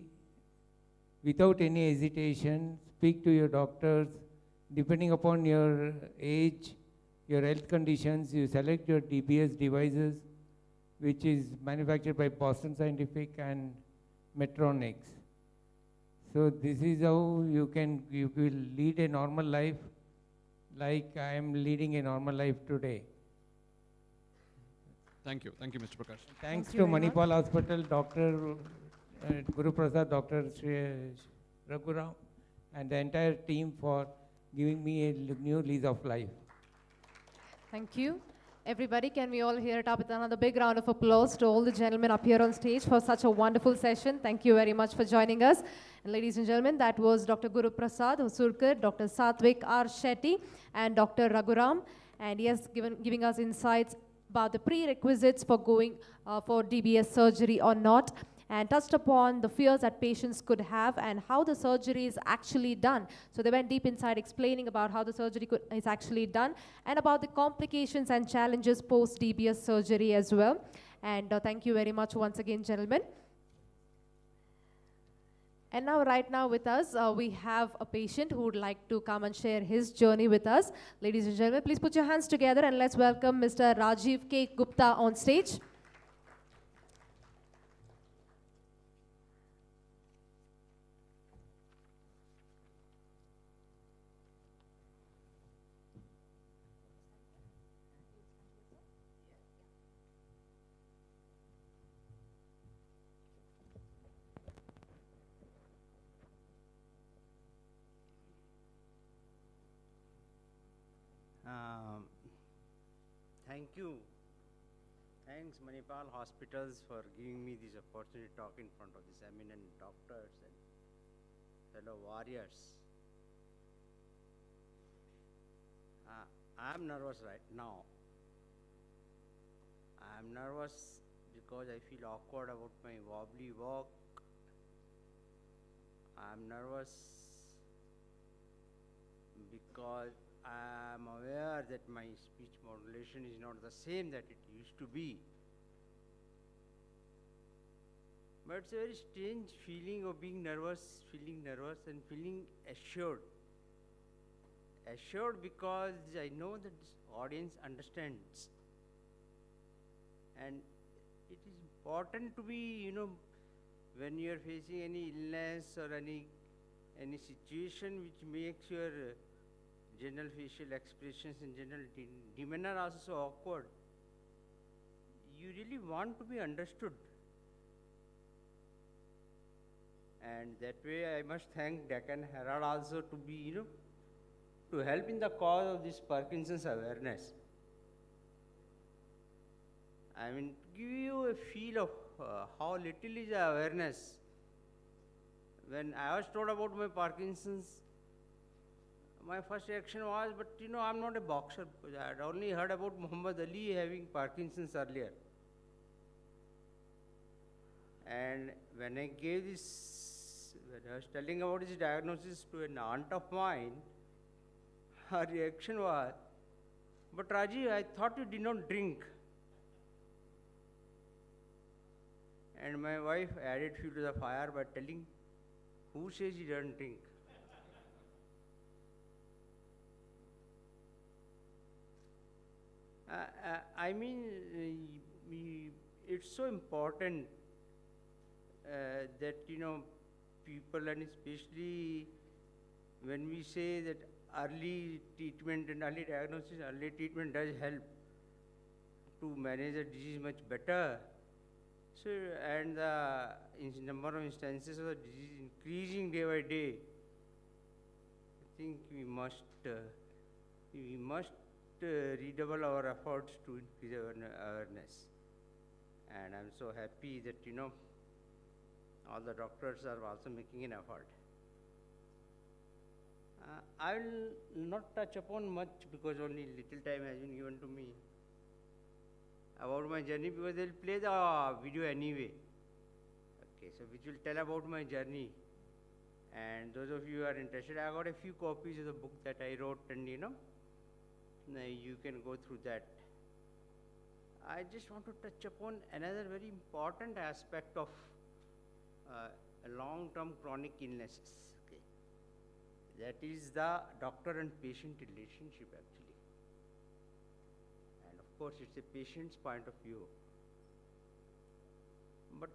without any hesitation. Speak to your doctors. Depending upon your age, your health conditions, you select your DBS devices, which is manufactured by Boston Scientific and Medtronic. So this is how you will lead a normal life like I am leading a normal life today. Thank you, Mr. Prakash. Thanks to Manipal Hospital, Dr. Guru Prasad, Dr. Raghuram, and the entire team for giving me a new lease of life. Thank you. Everybody, can we all hear it up with another big round of applause to all the gentlemen up here on stage for such a wonderful session. Thank you very much for joining us. And ladies and gentlemen, that was Dr. Guru Prasad Husurkar, Dr. Satvik R. Shetty, and Dr. Raghuram. And he has giving us insights about the prerequisites for going for DBS surgery or not, and touched upon the fears that patients could have and how the surgery is actually done. So they went deep inside explaining about how the surgery is actually done and about the complications and challenges post-DBS surgery as well. And thank you very much once again, gentlemen. And now, right now with us, we have a patient who would like to come and share his journey with us. Ladies and gentlemen, please put your hands together and let's welcome Mr. Rajiv K. Gupta on stage. Thank you. Thanks Manipal Hospitals for giving me this opportunity to talk in front of these eminent doctors and fellow warriors. I'm nervous right now. I'm nervous because I feel awkward about my wobbly walk. I'm nervous because I'm aware that my speech modulation is not the same that it used to be. But it's a very strange feeling of being nervous, feeling nervous and feeling assured. Assured because I know that this audience understands. And it is important to be, when you're facing any illness or any situation which makes your general facial expressions and general demeanor also so awkward, you really want to be understood. And that way I must thank Deccan Herald also to be, to help in the cause of this Parkinson's awareness. I mean, to give you a feel of how little is the awareness. When I was told about my Parkinson's, my first reaction was, but I'm not a boxer. I had only heard about Muhammad Ali having Parkinson's earlier. And when I gave this, when I was telling about this diagnosis to an aunt of mine, her reaction was, but Raji, I thought you did not drink. And my wife added fuel to the fire by telling, who says he doesn't drink? I mean, it's so important that, people, and especially when we say that early treatment and early diagnosis, early treatment does help to manage the disease much better. So, and the number of instances of the disease increasing day by day, I think we must redouble our efforts to increase awareness. And I'm so happy that, you know, all the doctors are also making an effort. I will not touch upon much because only little time has been given to me about my journey, because they'll play the video anyway. Okay, so which will tell about my journey. And those of you who are interested, I got a few copies of the book that I wrote, and you know, you can go through that. I just want to touch upon another very important aspect of long-term chronic illnesses. Okay. That is the doctor and patient relationship actually. And of course, it's a patient's point of view. But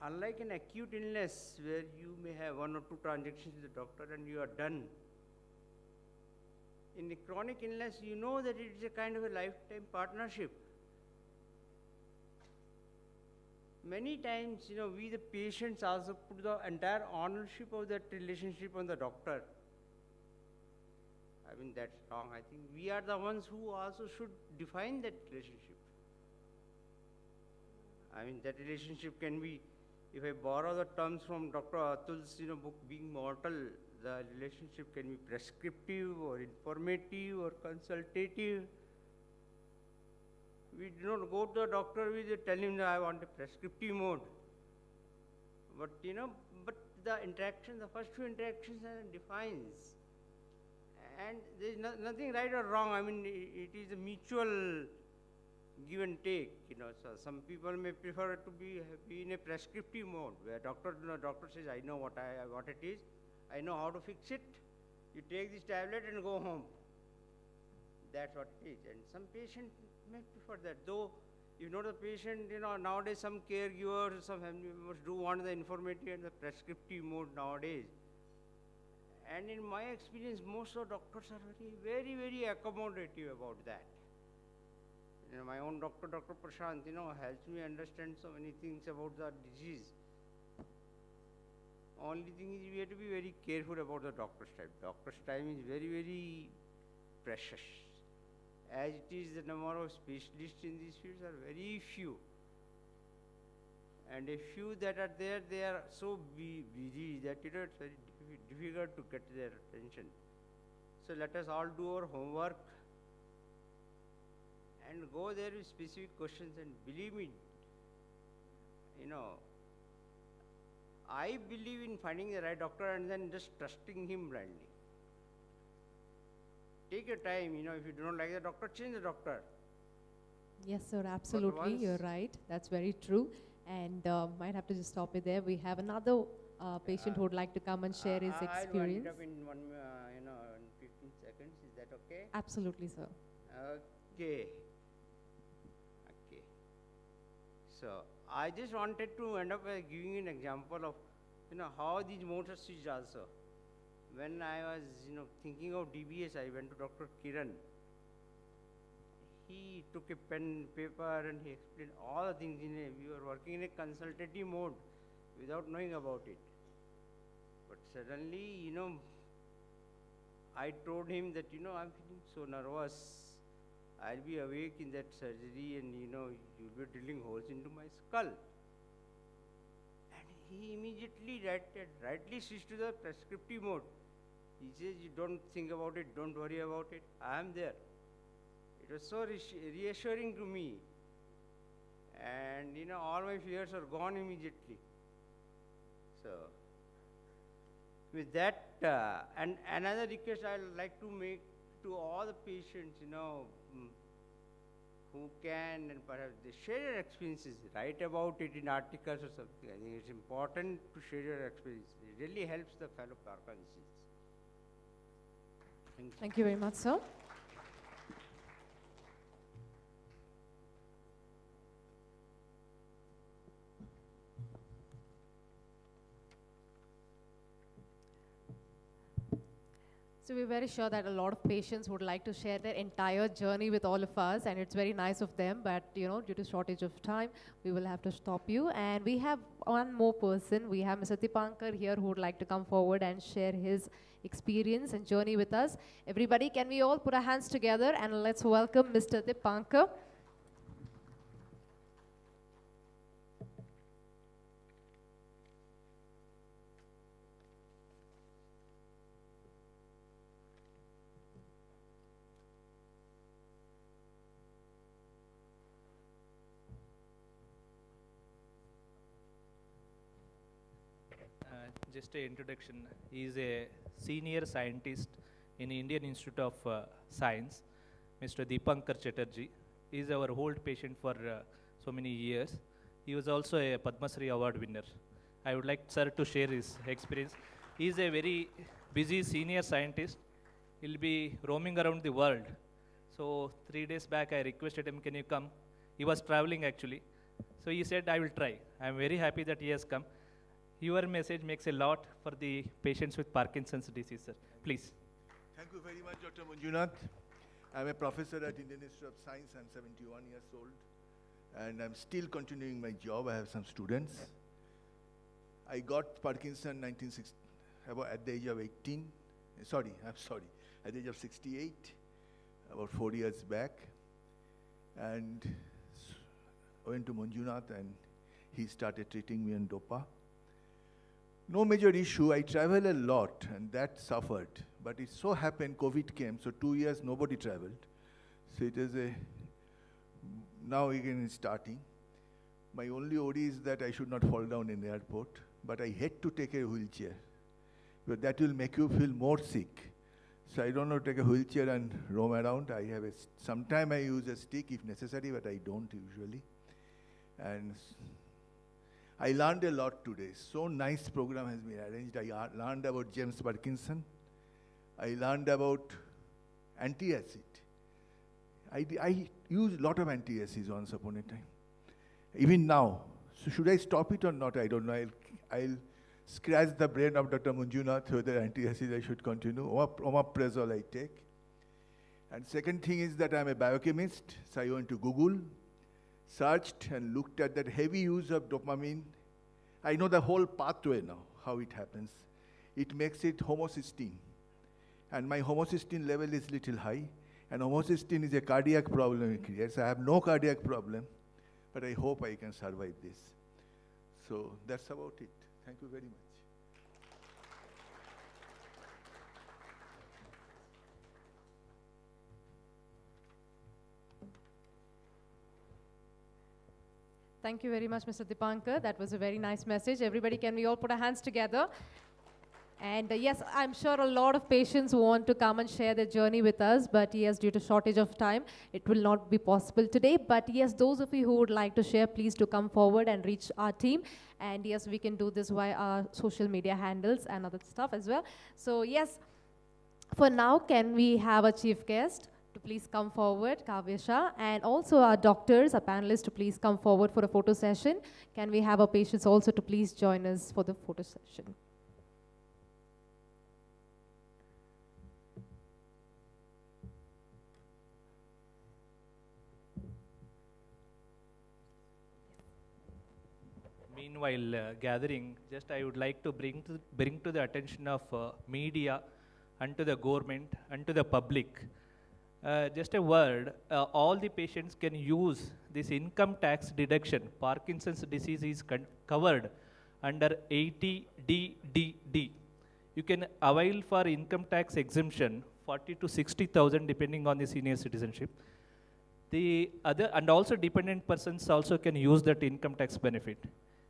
unlike an acute illness where you may have 1 or 2 transactions with the doctor and you are done, in a chronic illness, you know that it is a kind of a lifetime partnership. Many times, you know, we the patients also put the entire ownership of that relationship on the doctor. I mean, that's wrong. I think we are the ones who also should define that relationship. I mean, that relationship can be, if I borrow the terms from Dr. Atul's, you know, book, Being Mortal, the relationship can be prescriptive or informative or consultative. We do not go to the doctor, we just tell him that I want a prescriptive mode. But, you know, but the interaction, the first few interactions defines. And there is nothing right or wrong. I mean, it is a mutual give and take, you know. So some people may prefer to be in a prescriptive mode, where doctor says, I know what it is, I know how to fix it. You take this tablet and go home. That's what it is. And some patient may prefer that. Though, you know, the patient, you know, nowadays some caregivers, some family members do want the informative and the prescriptive mode nowadays. And in my experience, most of doctors are very, very accommodative about that. You know, my own doctor, Dr. Prasanth, you know, helps me understand so many things about the disease. Only thing is we have to be very careful about the doctor's time. Doctor's time is very, very precious. As it is, the number of specialists in these fields are very few. And a few that are there, they are so busy that, you know, it's very difficult to get their attention. So let us all do our homework and go there with specific questions, and believe me, you know, I believe in finding the right doctor and then just trusting him blindly. Take your time, you know, if you do not like the doctor, change the doctor. Yes, sir, absolutely, you're right. That's very true. And might have to just stop it there. We have another patient who would like to come and share his experience. I'll wind it up in one, you know, in 15 seconds. Is that okay? Absolutely, sir. Okay. So I just wanted to end up by giving an example of, you know, how these motor switch also. When I was, you know, thinking of DBS, I went to Dr. Kiran. He took a pen, paper, and he explained all the things we were working in a consultative mode without knowing about it. But suddenly, you know, I told him that, you know, I'm feeling so nervous. I'll be awake in that surgery and, you know, you'll be drilling holes into my skull. And he immediately rightly switched to the prescriptive mode. He says, you don't think about it, don't worry about it, I am there. It was so reassuring to me. And, you know, all my fears are gone immediately. So, with that, and another request I'd like to make to all the patients, you know, who can and perhaps they share your experiences, write about it in articles or something. I think it's important to share your experience. It really helps the fellow Parkinsons. Thank you. Thank you very much, sir. So we're very sure that a lot of patients would like to share their entire journey with all of us, and it's very nice of them, but you know, due to shortage of time, we will have to stop you. And we have one more person. We have Mr. Dipankar here who would like to come forward and share his experience and journey with us. Everybody, can we all put our hands together and let's welcome Mr. Dipankar. just an introduction. He is a senior scientist in Indian Institute of Science, Mr. Deepankar Chatterjee. He is our old patient for so many years. He was also a Padma Shri Award winner. I would like sir to share his experience. He is a very busy senior scientist. He'll be roaming around the world. So 3 days back, I requested him, can you come? He was traveling actually. So he said, I will try. I'm very happy that he has come. Your message makes a lot for the patients with Parkinson's disease, sir. Please. Thank you very much, Dr. Manjunath. I'm a professor at Indian Institute of Science. I'm 71 years old. And I'm still continuing my job. I have some students. I got Parkinson 1960, about at the age of 18. At the age of 68, about 4 years back. And I went to Manjunath and he started treating me on DOPA. No major issue. I travel a lot and that suffered. But it so happened COVID came, so 2 years nobody traveled. So it is now again it's starting. My only worry is that I should not fall down in the airport, but I hate to take a wheelchair. But that will make you feel more sick. So I don't know, take a wheelchair and roam around. I have sometime I use a stick if necessary, but I don't usually. And I learned a lot today. So nice program has been arranged. I learned about James Parkinson. I learned about anti-acid. I used a lot of anti-acids once upon a time. Even now. So should I stop it or not? I don't know. I'll scratch the brain of Dr. Manjunath whether anti-acid I should continue. Omeprazole I take. And second thing is that I'm a biochemist. So I went to Google, searched and looked at that heavy use of dopamine. I know the whole pathway now, how it happens. It makes it homocysteine. And my homocysteine level is little high. And homocysteine is a cardiac problem it creates. I have no cardiac problem, but I hope I can survive this. So that's about it. Thank you very much. Thank you very much, Mr. Deepankar. That was a very nice message. Everybody, can we all put our hands together? And yes, I'm sure a lot of patients want to come and share their journey with us, but yes, due to shortage of time, it will not be possible today. But yes, those of you who would like to share, please do come forward and reach our team. And yes, we can do this via our social media handles and other stuff as well. So yes, for now, can we have a chief guest to please come forward, Kavya Shah, and also our doctors, our panelists to please come forward for a photo session. Can we have our patients also to please join us for the photo session? Meanwhile, gathering, just I would like to bring to the attention of media and to the government and to the public. Just a word, all the patients can use this income tax deduction. Parkinson's disease is covered under 80DDD. You can avail for income tax exemption 40 to 60,000 depending on the senior citizenship. The other, and also dependent persons also can use that income tax benefit.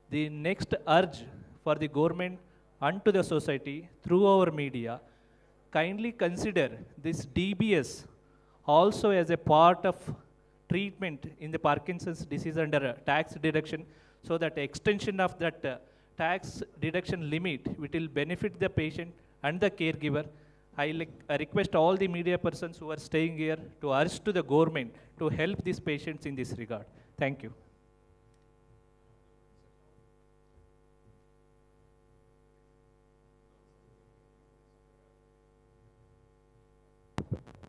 The next urge for the government and to the society through our media, kindly consider this DBS also as a part of treatment in the Parkinson's disease under tax deduction, so that extension of that tax deduction limit, which will benefit the patient and the caregiver. I request all the media persons who are staying here to urge to the government to help these patients in this regard. Thank you.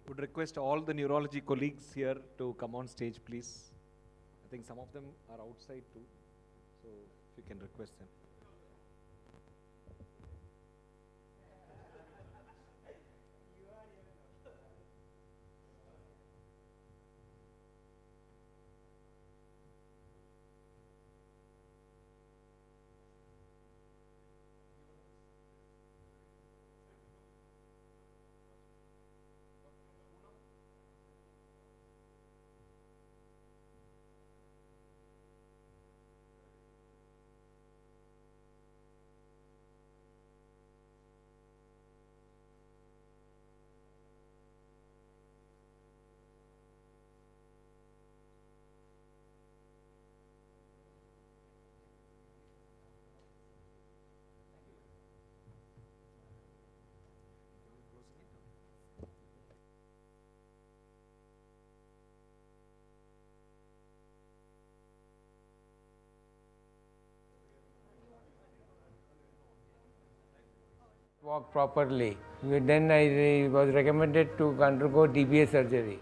Would request all the neurology colleagues here to come on stage, please. I think some of them are outside too, so if you can request them. Walk properly. Then I was recommended to undergo DBA surgery.